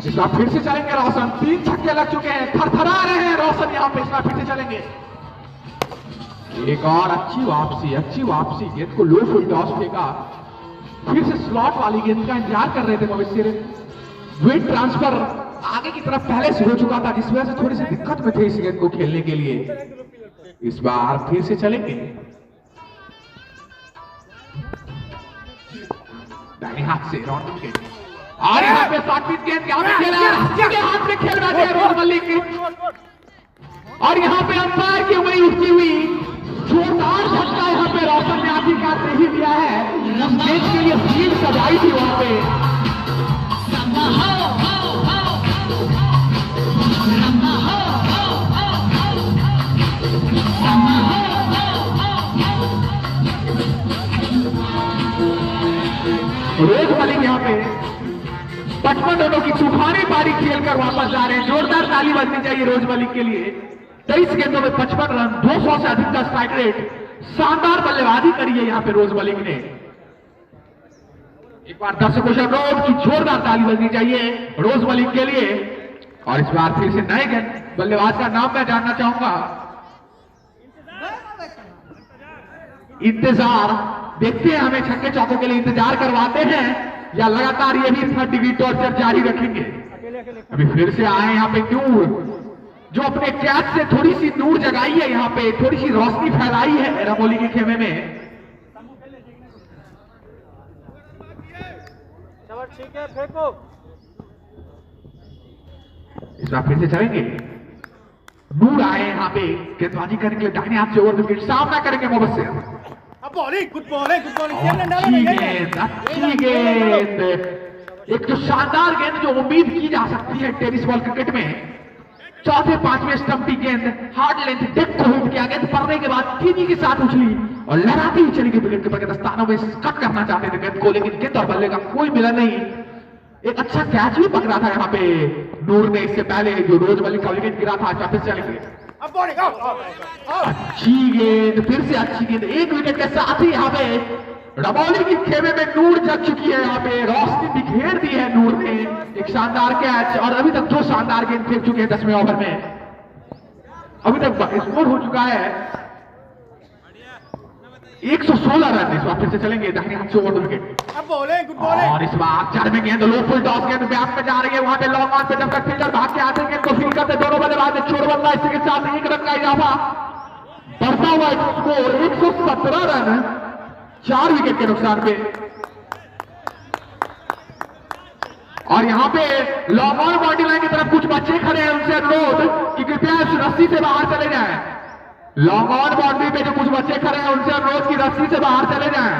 इस बार फिर से चलेंगे रोशन, 3 छक्के लग चुके हैं, थरथरा रहे हैं रोशन यहाँ पे। इस बार फिर से चलेंगे, एक और अच्छी वापसी, गेंद को लो फुल टॉस फेंका, फिर से स्लॉट वाली गेंद का इंतजार कर रहे थे मुबशिर। वेट ट्रांसफर आगे की तरफ पहले से हो चुका था, जिस वजह से थोड़ी सी दिक्कत में थे इस गेंद को खेलने के लिए। इस बार फिर से चलेंगे दाहिने हाथ से राउंड विकेट, और यहाँ पे शॉर्ट गेंद यहाँ पे खेला, हाथ में खेल रहे थे रोज मलिक। और यहाँ पे अंपायर की उंगली उठती हुई जोरदार झटका यहाँ पे रोशन ने आखिरकार दे ही दिया है। उस गेंद के लिए फील्ड सजाई थी वहां पे। रोज मलिक यहाँ पे 55 रनों की तूफानी पारी खेलकर वापस जा रहे हैं। जोरदार ताली बजनी चाहिए रोज मलिक के लिए। 23 गेंदों में 55 रन, 200 से अधिक का स्ट्राइक रेट, शानदार बल्लेबाजी करी है यहाँ पे रोज मलिक ने। एक बार दर्शकों से अनुरोध की जोरदार ताली बजनी चाहिए रोज मलिक के लिए। और इस बार फिर से नए गेंद बल्लेबाज का नाम मैं जानना चाहूंगा। इंतजार, देखते हैं हमें छक्के चौकों के लिए इंतजार करवाते हैं या लगातार ये भी 3rd डिग्री टॉर्चर जारी रखेंगे। अभी फिर से आए यहाँ पे नूर, जो अपने कैच से थोड़ी सी नूर जगाई है यहाँ पे, थोड़ी सी रोशनी फैलाई है रंगोली के खेमे में। ठीक है, फेंको। इस बार फिर से चलेंगे, नूर आए यहाँ पे गेंदबाजी करने के लिए, दाहिने हाथ से ओवर विकेट सामना करेंगे Mubashir. Bowling, good bowling, good bowling. अच्छी गेंद, एक जो शानदार गेंद जो उम्मीद की जा सकती है टेनिस बॉल क्रिकेट में। चौथे 5वें स्टंप की गेंद हार्ड लेंथ डेक को हिट किया, गेंद पड़ने के बाद तेजी के साथ उछली और लहराती हुई चली गई विकेट कीपर के दस्तानों में। कट करना चाहते थे गेंद को, लेकिन गेंद और बल्ले का कोई मिलन नहीं। एक अच्छा कैच भी पकड़ा था यहाँ पे नूर ने इससे पहले, जो रोज मलिक का विकेट गिरा था। फिर चलेंगे अच्छी गेंद, फिर से अच्छी गेंद, एक विकेट के साथ ही यहाँ पे रमौली की खेमे में नूर जग चुकी है। यहाँ पे रोशनी बिखेर दी है नूर ने, एक शानदार कैच, और अभी तक 2 शानदार गेंद फेंक चुके हैं 10वें ओवर में। अभी तक स्कोर हो चुका है 116 रन। इस बार फिर से चलेंगे दाहिने हाथ से ओवर विकेट, और इस बार 4 में गेंद लो फुल टॉस गेंद बैक में जा रही है। वहां पे लॉन्ग ऑन पे जब तक फील्डर भाग के आते हैं गेंद को फील्ड करते दोनों बल्लेबाज छोड़ बल्ला, इसी के साथ 1 रन का इजाफा, बढ़ता हुआ स्कोर 117 रन 4 विकेट के नुकसान पे। और यहाँ पे लॉन्ग ऑन बाउंड्री लाइन की तरफ कुछ बच्चे खड़े हैं, उनसे अनुरोध कि कृपया इस रस्सी से बाहर चले जाएं। लॉन्ग ऑन बाउंड्री पे जो कुछ बच्चे खड़े हैं उनसे अनुरोध की रस्सी से बाहर चले जाएं।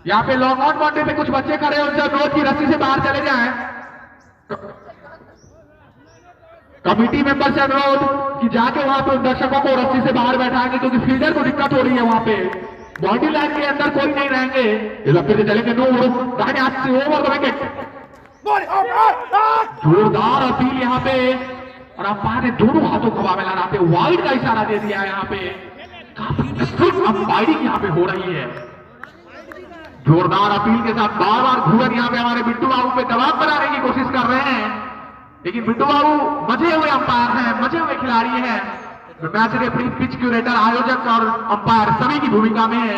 यहाँ पे लॉन्ग ऑन बाउंड्री पे कुछ बच्चे खड़े हैं, उनसे अनुरोध की रस्सी से बाहर चले जाएं। कमेटी मेंबर से अनुरोध कि जाके वहां पे दर्शकों को रस्सी से बाहर बैठाएंगे, क्योंकि फील्डर को दिक्कत हो रही है। वहां पे बाउंड्री लाइन के अंदर कोई नहीं रहेंगे। इस फिर से चलेंगे नूर दाहिने हाथ से ओवर द विकेट, जोरदार अपील यहाँ पे, और अंपायर ने दोनों हाथों को हवा में लहराते वाइड का इशारा दे दिया है। यहाँ पे काफी विस्तृत अंपायरिंग यहाँ पे हो रही है। जोरदार अपील के साथ बार बार घूर यहाँ पे हमारे बिट्टू बाबू पे दबाव बनाने की कोशिश कर रहे हैं, लेकिन बिट्टू बाबू मजे हुए अंपायर हैं, मजे हुए खिलाड़ी हैं। मैच रेफरी, पिच क्यूरेटर, आयोजक और अंपायर सभी की भूमिका में है।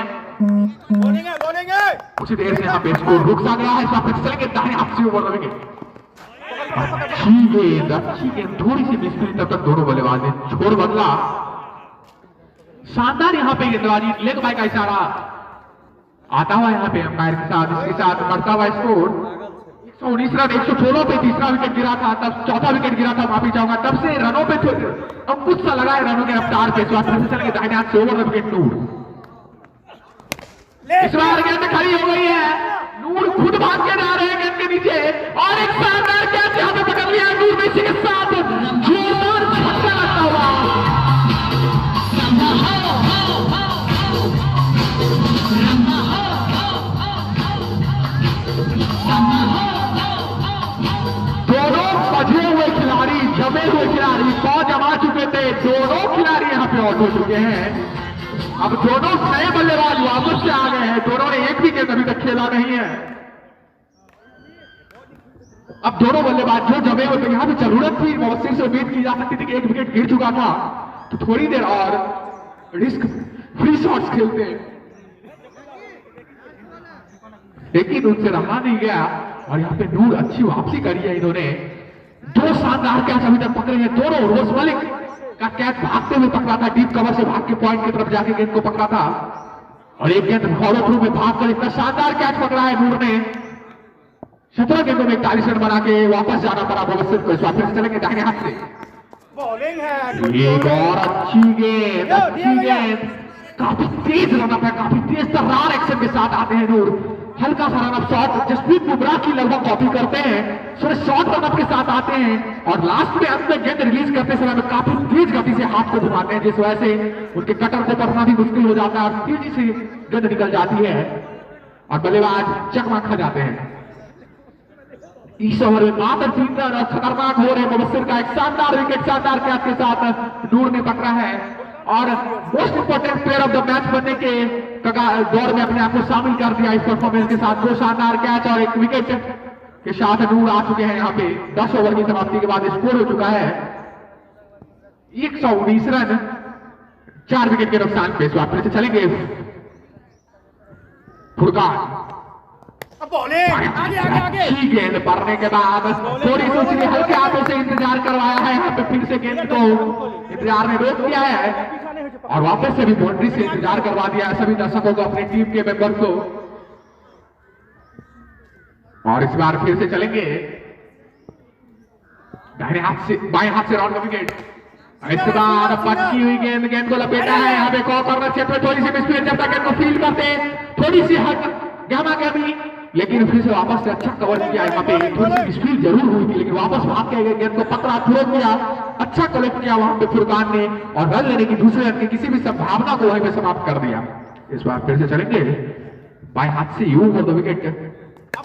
उसी देर से यहाँ पे स्कोर रुक सा गया है। इस बार चलेंगे दाहिने हाथ से ओवर द विकेट, अच्छी गेंद थोड़ी सी मिसफील्ड तब तक दोनों बल्लेबाज ने छोड़ बदला। शानदार यहाँ पे गेंदबाजी, लेग बाय का इशारा आता हुआ यहाँ पे अंपायर के साथ, इसके साथ बढ़ता हुआ स्कोर 119 रन 116 पे तीसरा विकेट गिरा था, तब चौथा विकेट गिरा था, माफी चाहूंगा, तब से रनों पे अंकुश सा लगा है रनों के रफ्तार पे। फिर चलेंगे दाहिने हाथ से ओवर द विकेट नूर। इस बार गेंद खड़ी हो गई है, नूर खुद भाग के जा रहे हैं गेंद के नीचे, और एक शानदार कैच यहाँ पे पकड़ लिया है नूर ने, इसी के साथ जोरदार झटका लगता हुआ। दोनों बजे हुए खिलाड़ी, जमे हुए खिलाड़ी, पौ जमा चुके थे, दोनों खिलाड़ी यहाँ पे आउट हो चुके हैं। अब दोनों नए बल्लेबाज वापस से आ गए हैं, दोनों ने एक भी गेंद अभी तक खेला नहीं है। अब दोनों बल्लेबाज जो जमे हुए थे, यहाँ पे जरूरत थी, मौसम से उम्मीद की जा सकती थी कि एक विकेट गिर चुका था तो थोड़ी देर और रिस्क फ्री शॉट्स खेलते, लेकिन उनसे रहा नहीं गया। और यहाँ पे नूर अच्छी वापसी करी है इन्होंने, 2 शानदार कैच अभी तक पकड़े हैं दोनों। रोज मलिक का कैच भागते हुए पकड़ा था, डीप कवर से भाग के पॉइंट की तरफ जाके गेंद को पकड़ा था, और एक गेंद फॉलो थ्रू में भागकर इतना शानदार कैच पकड़ा है नूर ने। 17 गेंदों में 41 रन बना के वापस जाना पड़ा मुबस्सिर को। इस बार फिर चलेंगे दाहिने हाथ से, एक और अच्छी गेंद, काफी तेज रनअप है, काफी तेज तर्रार एक्शन के साथ आते हैं नूर। हल्का सा रनअप शॉट जसप्रीत बुमराह की लगभग कॉपी करते हैं, थोड़े शॉर्ट रनअप के साथ आते हैं, और लास्ट में अंत में गेंद रिलीज करते समय में काफी तेज गति से हाथ को घुमाते हैं, जिस वजह से उनके कटर को पकड़ना भी मुश्किल हो जाता है, और तेजी से गेंद निकल जाती है और बल्लेबाज चकमा खा जाते हैं। इस ओवर में मात्र 3 रन, खतरनाक हो रहे मुबस्सिर का एक शानदार विकेट, शानदार कैच के साथ नूर ने पकड़ा है, और most important player of the match बनने के दौर में अपने आप को शामिल कर दिया इस परफॉर्मेंस के साथ। 2 शानदार कैच और 1 विकेट के साथ नूर आ चुके हैं यहाँ पे। 10 ओवर की समाप्ति के बाद स्कोर हो चुका है 119 रन 4 विकेट के नुकसान पे। इस बार फिर से चलेंगे फुरकान, अच्छी गेंद पड़ने के बाद थोड़ी सी हल्के हाथों से इंतजार करवाया है, यहाँ पे फिर से गेंद को इंतजार में रोक दिया है, और वापस से भी बाउंड्री से इंतजार करवा दिया है सभी दर्शकों को, अपनी टीम के मेंबर को। और इस बार फिर से चलेंगे दाहिने हाथ से, बाएं हाथ से राउंड का विकेट। इस बार पटकी हुई गेंद, गेंद को लपेटा है यहाँ पे कॉर्नर क्षेत्र में, थोड़ी सी मिसफील्ड, जब तक गेंद को फील्ड करते थोड़ी सी हट गहमा गहमी, लेकिन फिर से वापस से अच्छा कवर किया। यहाँ पे थोड़ी सी स्पीड जरूर हुई थी, लेकिन वापस भाग के गेंद को पकड़ा, थ्रो किया, अच्छा कलेक्ट किया वहां पे फुरकान ने, और रन लेने की दूसरे रन की किसी भी संभावना को वहीं पे समाप्त कर दिया। इस बार फिर से चलेंगे बाएं हाथ से यू फॉर द विकेट,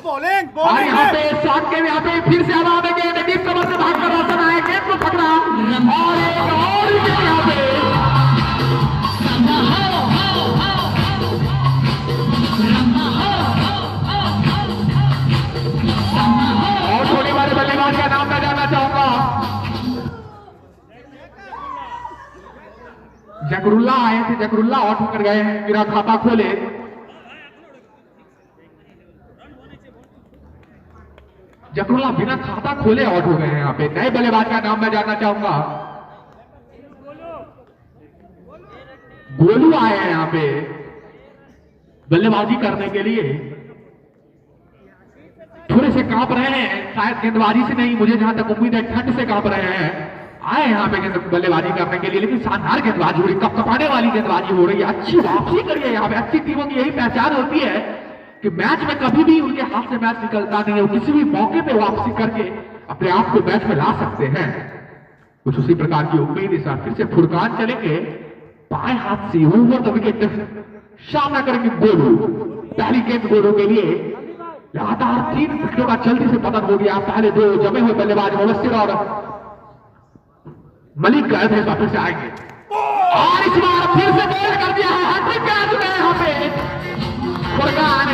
और यहाँ पे शॉट के यहाँ पे फिर से हवा में गेंद, डीप कवर से भागकर रोशन आए, गेंद को पकड़ा जकरुल्ला आए थे, जकरुल्ला आउट होकर गए हैं, मेरा खाता खोले। जकरुल्ला बिना खाता खोले आउट हो गए हैं। यहाँ पे नए बल्लेबाज का नाम मैं जानना चाहूंगा। गोलू आए हैं यहाँ पे बल्लेबाजी करने के लिए। थोड़े से कांप रहे हैं, शायद गेंदबाजी से नहीं, मुझे जहां तक उम्मीद है ठंड से कांप रहे हैं। आए यहाँ पे बल्लेबाजी करने के लिए, लेकिन शानदार गेंदबाजी हो रही, कपकपाने वाली गेंदबाजी हो रही है। अच्छी वापसी करी है यहाँ पे। अच्छी टीमों की यही पहचान होती है कि मैच में कभी भी उनके हाथ से मैच निकलता नहीं है, वो किसी भी मौके पे वापसी करके अपने आप को मैच में ला सकते हैं। कुछ उसी प्रकार की उम्मीद इस बार फिर से फुरकान चलेंगे बाएं हाथ से ओवर द विकेट, सामना करेंगे गोलू। पहली गेंद गोलू के लिए। लगातार 3 विकेटों का जल्दी से पतन हो गया। पहले 2 जमे हुए बल्लेबाज मुबस्सिर और मलिक गए थे, फिर से आएंगे और इस बार फिर से बॉल कर दिया है। हैट्रिक कर चुके हैं यहाँ पे फुरकान।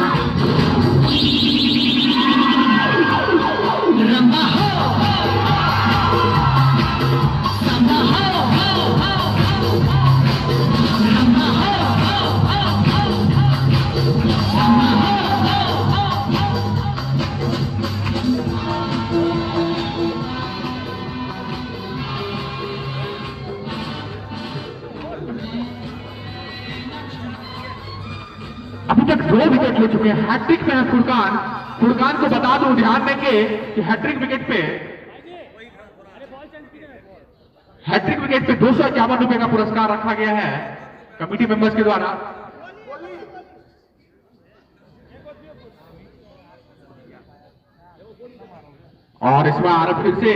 अभी तक 2 विकेट ले चुके हैं। हैट्रिक में है फुरकान। फुरकान को बता दूं, ध्यान देंगे कि हैट्रिक विकेट पे 251 रुपए का पुरस्कार रखा गया है कमेटी मेंबर्स के द्वारा। और इस बार फिर से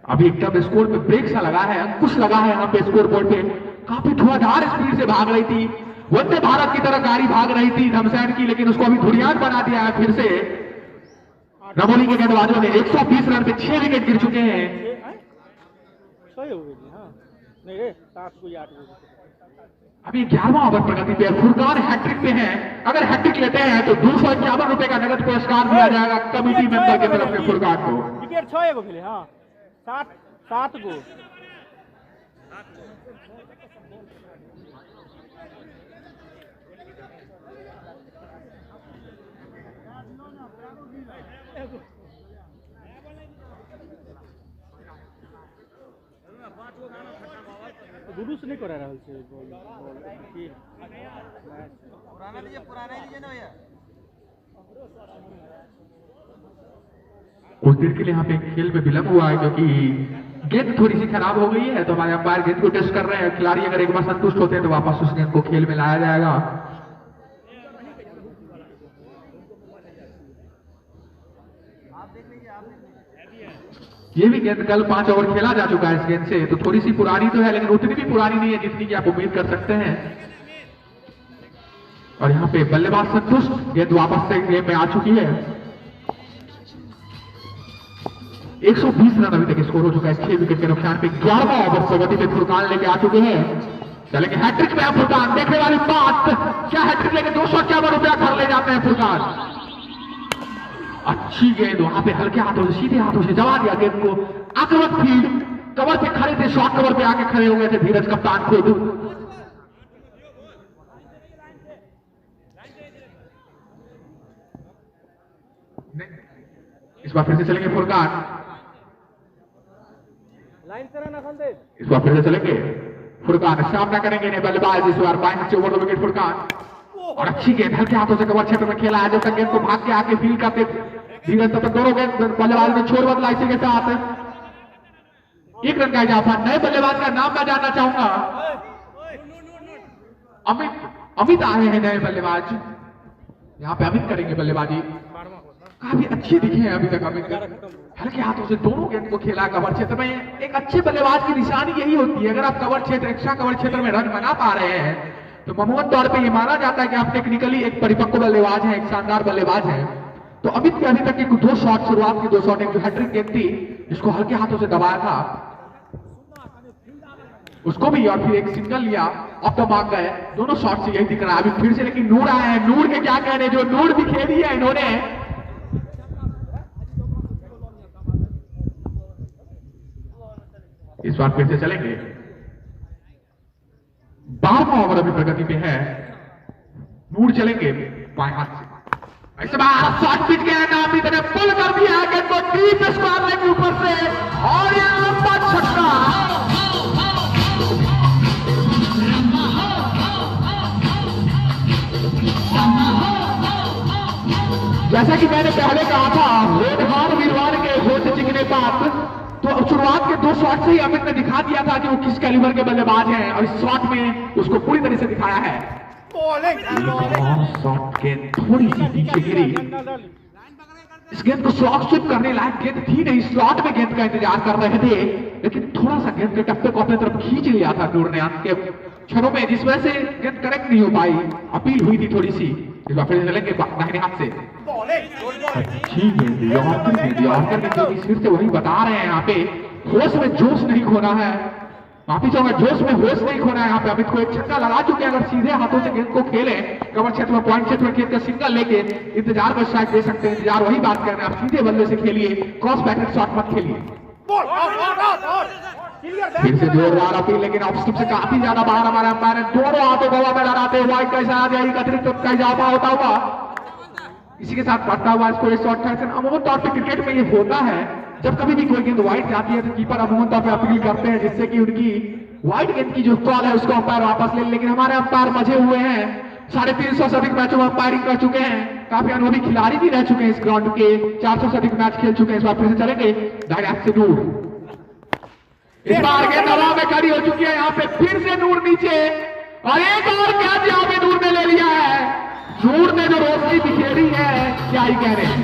अभी एकदम स्कोर पे ब्रेक सा लगा है, अंकुश लगा है यहाँ पे स्कोर बोर्ड पे। काफी धुआंधार स्पीड से भाग रही थी, वंदे भारत की तरह गाड़ी भाग रही थी धमसैन की, लेकिन उसको अभी धुरियान बना दिया है फिर से रमोली के गेंदबाजों ने। 120 रन पे 6 विकेट गिर चुके हैं। अभी 11वां ओवर प्रगति पे। फुरकान हैट्रिक पे है। अगर हैट्रिक लेते हैं तो 251 रुपए का नगद पुरस्कार दिया जाएगा कमेटी मेंबर की तरफ से फुरकान को। विकेट 6 गो मिले। हाँ 7 गो। गुरु से नहीं करा रहल छै पुराना लीजिए ना भैया। कुछ देर के लिए यहाँ पे खेल में विलंब हुआ है क्योंकि गेंद थोड़ी सी खराब हो गई है, तो हमारे अंपायर गेंद को टेस्ट कर रहे हैं। खिलाड़ी अगर एक बार संतुष्ट होते हैं तो वापस उस गेंद को खेल में लाया जाएगा। ये भी गेंद कल 5 ओवर खेला जा चुका है इस गेंद से, तो थोड़ी सी पुरानी तो है, लेकिन उतनी भी पुरानी नहीं है जितनी की आप उम्मीद कर सकते हैं। और यहाँ पे बल्लेबाज संतुष्ट, गेंद वापस से गेम में आ चुकी है। 120 रन अभी तक स्कोर हो चुका है 6 विकेट के नुकसान पे। 11वां ओवर प्रगति पे फुरकान लेके आ चुके हैं। चलेंगे हैट्रिक में फुरकान। देखने वाली बात, क्या हैट्रिक लेके 251 रुपया घर ले जाते हैं फुरकान। अच्छी गेंद वहां पे हल्के हाथों से, सीधे हाथों से जमा दिया गेंद को। आक्रमक फील्ड, कवर पे खड़े थे, शॉर्ट कवर पे आके खड़े हो गए थे धीरज कप्तान खुद। इस बार फिर से चलेंगे फुरकान। इस बार फिर से चलेंगे फुरकान। सामना करेंगे ने बल्लेबाज इस बार 22 ओवर 2 विकेट फुरकान। और अच्छी गेंद हल्के हाथों से कवर क्षेत्र में खेला है। जब तक गेंद को भाग के आके फील्ड करते धीरज, तब तक दोनों गेंद बल्लेबाज ने छोड़ बदला। इसी के साथ 1 रन का इजाफा। नए बल्लेबाज का नाम मैं जानना चाहूंगा। अमित आए हैं नए बल्लेबाज। यहाँ पे अमित करेंगे बल्लेबाजी। काफी अच्छे दिखे हैं अभी तक अमित। हल्के हाथों से दोनों गेंद को खेला कवर क्षेत्र में। एक अच्छे बल्लेबाज की निशानी यही होती है, अगर आप कवर क्षेत्र, एक्स्ट्रा कवर क्षेत्र में रन बना पा रहे हैं तो मामूली तौर पे ये माना जाता है कि आप टेक्निकली एक परिपक्व बल्लेबाज हैं, एक शानदार बल्लेबाज हैं। तो अमित के अभी तक 2 शॉट, शुरुआत की 2 शॉट, एक जो हैट्रिक गेंद थी जिसको हल्के हाथों से दबाया था उसको भी, और फिर एक सिंगल लिया, अब तो मांग गए। दोनों शॉट से यही दिख रहा है अभी फिर से। लेकिन नूर आए हैं, नूर के क्या कहने, जो नूर दिखे दी है इन्होंने। इस बार फिर से चलेंगे। 12वां ओवर अभी प्रगति पे है। नूर चलेंगे बाएं हाथ से। इस बार शॉट पिच गया, नाम ने पुल कर दिया है गेंद को डीप स्क्वायर लाइन के ऊपर से और ये लंबा छक्का। जैसा कि मैंने पहले कहा था, होनहार वीरवान के होश चिकने बात, तो शुरुआत के 2 शॉट से ही अमित ने दिखा दिया था कि वो किस कैलिबर के बल्लेबाज हैं और इस शॉट में उसको पूरी तरह से दिखाया है। शॉट गेंद थोड़ी सी पीछे गिरी। इस गेंद को स्लॉट स्विप करने लायक गेंद थी नहीं, स्लॉट में गेंद का इंतजार कर रहे थे, लेकिन थोड़ा सा गेंद के टप्पे को अपनी तरफ खींच लिया था नूर ने अंत के क्षणों में, जिस वजह से गेंद करेक्ट नहीं हो पाई। अपील हुई थी थोड़ी सी। इस बार फिर चलेंगे दाहिने हाथ से। अच्छी गेंद यॉर्कर के सिर से वही बता रहे हैं, यहाँ पे होश में जोश नहीं खोना है। माफी चाहूंगा, जोश में होश नहीं खोना है। यहाँ पे अमित को एक छक्का लगा चुके हैं। अगर सीधे हाथों से गेंद को खेले कवर क्षेत्र में, पॉइंट क्षेत्र में खेल कर सिंगल लेके इंतजार पर स्ट्राइक दे सकते हैं। इंतजार वही बात कर रहे हैं, आप सीधे बल्ले से खेलिए, क्रॉस बैटेड शॉट मत खेलिए। फिर से जोरदार अपील, लेकिन ऑफ स्किप से काफी ज्यादा बाहर हमारे अंपायर ने दोनों हाथों को हवा में लहराते हुए वाइड का इशारा दिया। अतिरिक्त का इजाफा होता हुआ इसी के साथ बढ़ता हुआ स्कोर शॉट था। अमूमन तौर पे क्रिकेट में ये होता है, जब कभी भी कोई गेंद वाइड जाती है तो कीपर अमूमन तौर पे अपील करते हैं जिससे कि उनकी वाइड गेंद की जो कॉल है उसको अंपायर वापस ले। लेकिन हमारे अंपायर मजे हुए हैं, 350 से अधिक मैचों में अंपायरिंग कर चुके हैं, काफी अनुभवी खिलाड़ी भी रह चुके हैं इस ग्राउंड के, 400 से अधिक मैच खेल चुके हैं। इस बार फिर से चलेंगे दाहिने हाथ से नूर। इस बार गेंद हवा में खड़ी हो चुकी है, यहाँ पे फिर से नूर नीचे और एक और कैच यहाँ पे नूर ने ले लिया है। नूर ने जो रोशनी बिखेरी है, क्या ही कह रहे हैं।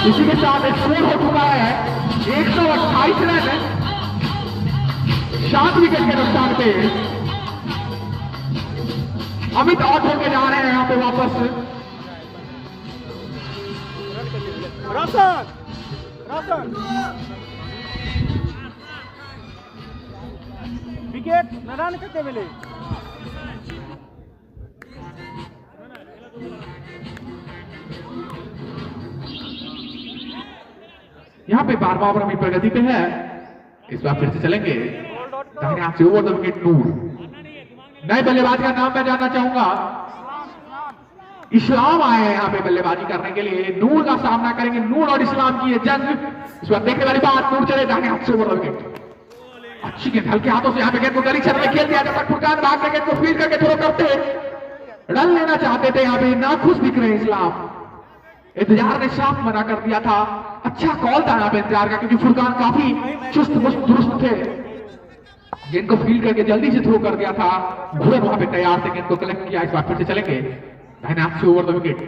इसी के साथ स्कोर हो चुका है 128 रन, 7 विकेट के नुकसान पे। अमित आउट होकर जा रहे हैं यहाँ पे वापस। विकेट मैदान कितने मिले? यहाँ पे 12वां ओवर अभी प्रगति पे है। इस बार फिर से चलेंगे दाहिने हाथ से ओवर द विकेट नूर। नए बल्लेबाज का नाम मैं जानना चाहूंगा। इस्लाम आए हैं यहाँ पे बल्लेबाजी करने के लिए। नूर का सामना करेंगे, नूर और इस्लाम की ये जंग। इस बार देखने वाली बात, नूर चले दाहिने हाथ से ओवर द विकेट। अच्छी गेंद हल्के हाथों से यहाँ पे गेंद को गली क्षेत्र में खेल दिया। जब तक फुरकान भाग के गेंद को फील्ड करके थ्रो करते, रन लेना चाहते थे, यहाँ पे नाखुश दिख रहे हैं इस्लाम। इंतजार ने साफ मना कर दिया था। अच्छा कॉल था यहाँ पे इंतजार का, क्योंकि फुरकान काफी चुस्त दुरुस्त थे। गेंद को फील्ड करके जल्दी से थ्रो कर दिया था। घुड़न वहां पे तैयार थे, गेंद को कलेक्ट किया। इस बार फिर से चलेंगे दाहिने हाथ से ओवर द विकेट।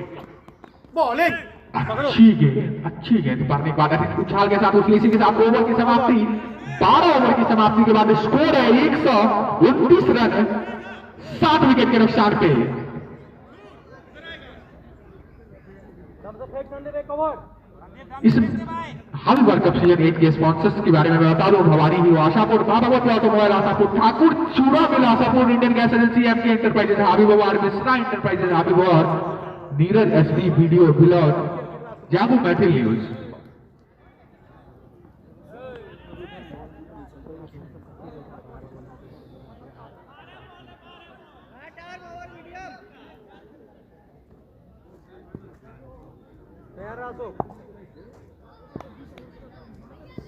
अच्छी गेंद पड़ने के बाद उछाल के साथ उछली। इसी के साथ ओवर की समाप्ति। 12 ओवर की समाप्ति के बाद स्कोर है 129 रन, 7 विकेट के नुकसान पे। इस हल वर्ल्ड कप सीजन 8 के स्पॉन्सर्स के बारे में मैं बता दूं। भवानी ही आशापुर, भागवत ऑटोमोबाइल आशापुर, ठाकुर चूड़ा mill Ashapur, Indian gas agency, MK enterprises Habibwar, Mishra enterprises Habibwar, Neeraj SD video Bilaud, जाबू मैथिल न्यूज।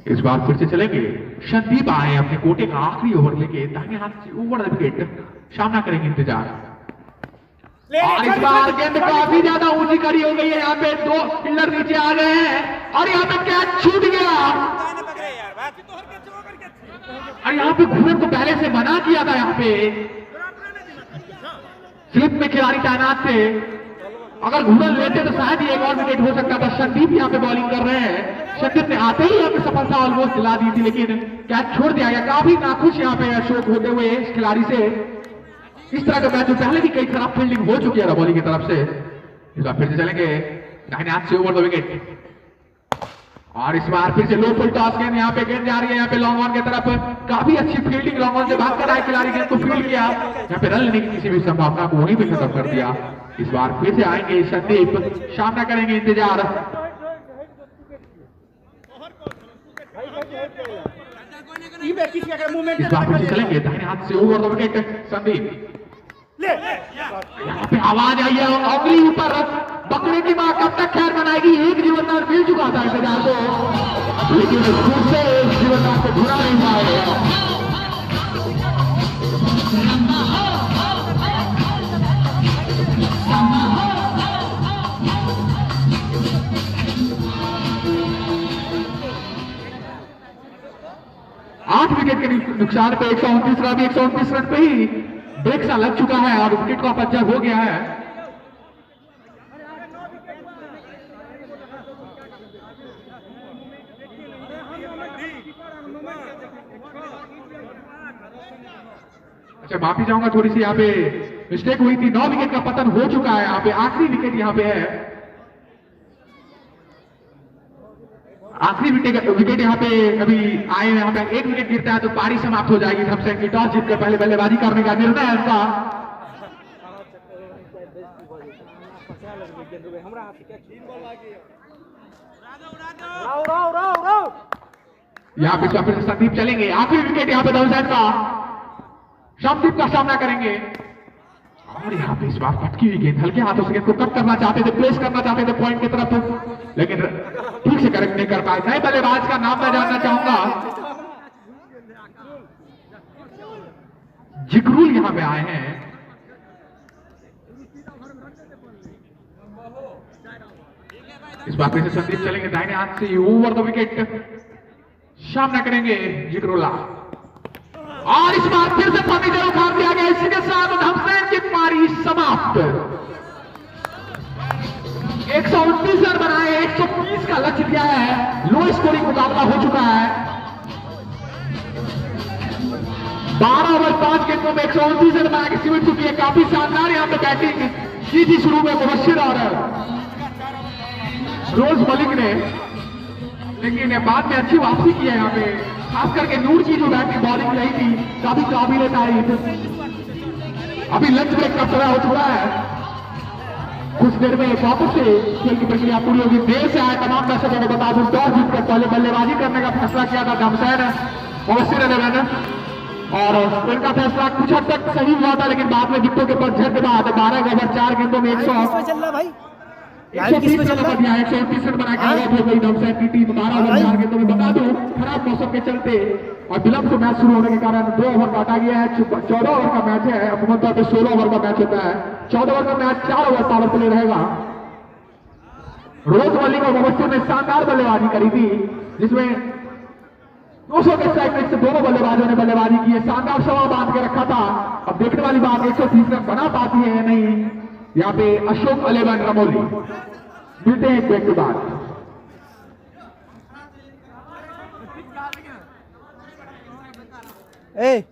इस बार फिर से चलेंगे। संदीप आए अपने कोटे का आखिरी ओवर लेके दाहिने हाथ से ओवर द विकेट सामना करेंगे इंतजार। और इस बार गेंद काफी ज्यादा ऊंची खड़ी हो गई है। यहाँ पे 2 फील्डर नीचे आ गए हैं और यहाँ पे कैच छूट गया। और यहाँ पे घुड़न को पहले से मना किया था। यहाँ पे स्लिप में खिलाड़ी तैनात थे, अगर घुड़न लेते तो शायद ही एक और विकेट हो सकता था। संदीप यहाँ पे बॉलिंग कर रहे हैं। संदीप ने आते ही यहाँ पे सफलता ऑलमोस्ट दिला दी थी, लेकिन कैच छोड़ दिया गया। काफी नाखुश यहाँ पे अशोक होते हुए इस खिलाड़ी से। इस तरह का मैच पहले भी कई खराब फील्डिंग हो चुकी है बॉलिंग की तरफ से। इस बार फिर से चलेंगे दाहिने हाथ से ओवर द विकेट। और इस बार फिर से लो फुल टॉस गेंद, यहाँ पे गेंद जा रही है यहाँ पे लॉन्ग ऑन की तरफ। काफी अच्छी फील्डिंग, लॉन्ग ऑन से भागकर आए खिलाड़ी, गेंद को फील्ड किया। यहाँ पे रन लेने की किसी भी संभावना को वहीं पे खत्म कर दिया। इस बार फिर से आएंगे संदीप, सामना करेंगे इंतजार। ये मैं किसी का मूवमेंट इस बार फिर से चलेंगे दाहिने हाथ से ओवर द विकेट संदीप। ले यहाँ पे आवाज आई है, उंगली ऊपर रख, बकरे की मां कब तक खैर मनाएगी। एक जीवनदान मिल चुका था इंतजार को, लेकिन फिर से जीवनदान को ढूंढा नहीं पाए। 8 विकेट के नुकसान पे 129 रन, 129 रन पे ही ब्रेक सा लग चुका है और विकेट का पंचर हो गया है। अच्छा माफी चाहूंगा, थोड़ी सी यहाँ पे मिस्टेक हुई थी। 9 विकेट का पतन हो चुका है यहाँ पे, आखिरी विकेट यहाँ पे है, आखिरी विकेट यहाँ पे अभी आए हैं। यहाँ पे 1 विकेट गिरता है तो पारी समाप्त हो जाएगी। धमसेन की टॉस जीतकर पहले बल्लेबाजी करने का निर्णय है उनका। यहाँ पे फिर से संदीप चलेंगे, आखिरी विकेट यहाँ पे धमसेन का, शामदीप का सामना करेंगे। और यहाँ पे इस बार फटकी हुई गेंद, हल्के हाथों से गेंद को कट करना चाहते थे, प्लेस करना चाहते थे पॉइंट की तरफ, लेकिन ठीक से करेक्ट नहीं कर पाए। नए बल्लेबाज का नाम मैं जानना चाहूंगा, जिक्रुल यहाँ पे आए हैं। इस बार फिर से संदीप चलेंगे, दाहिने हाथ से ओवर द विकेट सामना करेंगे जिक्रुल्ला। और इस बार फिर से फर्नीचर उखाड़ दिया गया, इसी के साथ धमसेन की पारी समाप्त। 129 रन बनाए, 130 का लक्ष्य दिया है, लो स्कोरिंग मुकाबला हो चुका है। 12 ओवर 5 गेंदों में 129 रन बना के सिमट चुकी है। काफी शानदार यहाँ पे बैटिंग की थी शुरू में मुबश्शिर और रोज मलिक ने, लेकिन बाद में अच्छी वापसी की है यहाँ पे, खास करके नूर की जो बैटिंग बॉलिंग रही थी काफी काबिल तारीफ। अभी लंच ब्रेक का समय हो चुका है, कुछ देर में वापस से खेल की प्रक्रिया पूरी होगी। देर से आए तमाम दर्शकों को बता दूं, टॉस जीतकर पहले बल्लेबाजी करने का फैसला किया था धमसेन मुबश्शिर ने, और इनका फैसला कुछ हद तक सही हुआ था, लेकिन बाद में विकेटों के पर झट बाद 12 ओवर 4 गेंदों में 130 रन दिया, 129 रन बना के आउट हो गई धमसेन की टीम 12 ओवर 4 गेंदों में। बता दूं खराब मौसम के चलते और विलंब से मैच शुरू होने के कारण 2 ओवर काटा गया है। 14 ओवर का मैच है, अमूमन तौर पर 16 ओवर का मैच होता है। 14 ओवर का मैच 4 ओवर पावर प्ले रहेगा। रोज मलिक और मुबश्शिर ने शानदार बल्लेबाजी करी थी, जिसमें 200 के स्ट्राइक रेट से दोनों बल्लेबाजों ने बल्लेबाजी की है, शानदार सवा बांध के रखा था। अब देखने वाली बात 130 रन बना पाती है या नहीं। यहाँ पे अशोक 11 रमोली मिलते हैं ब्रेक के बाद। ए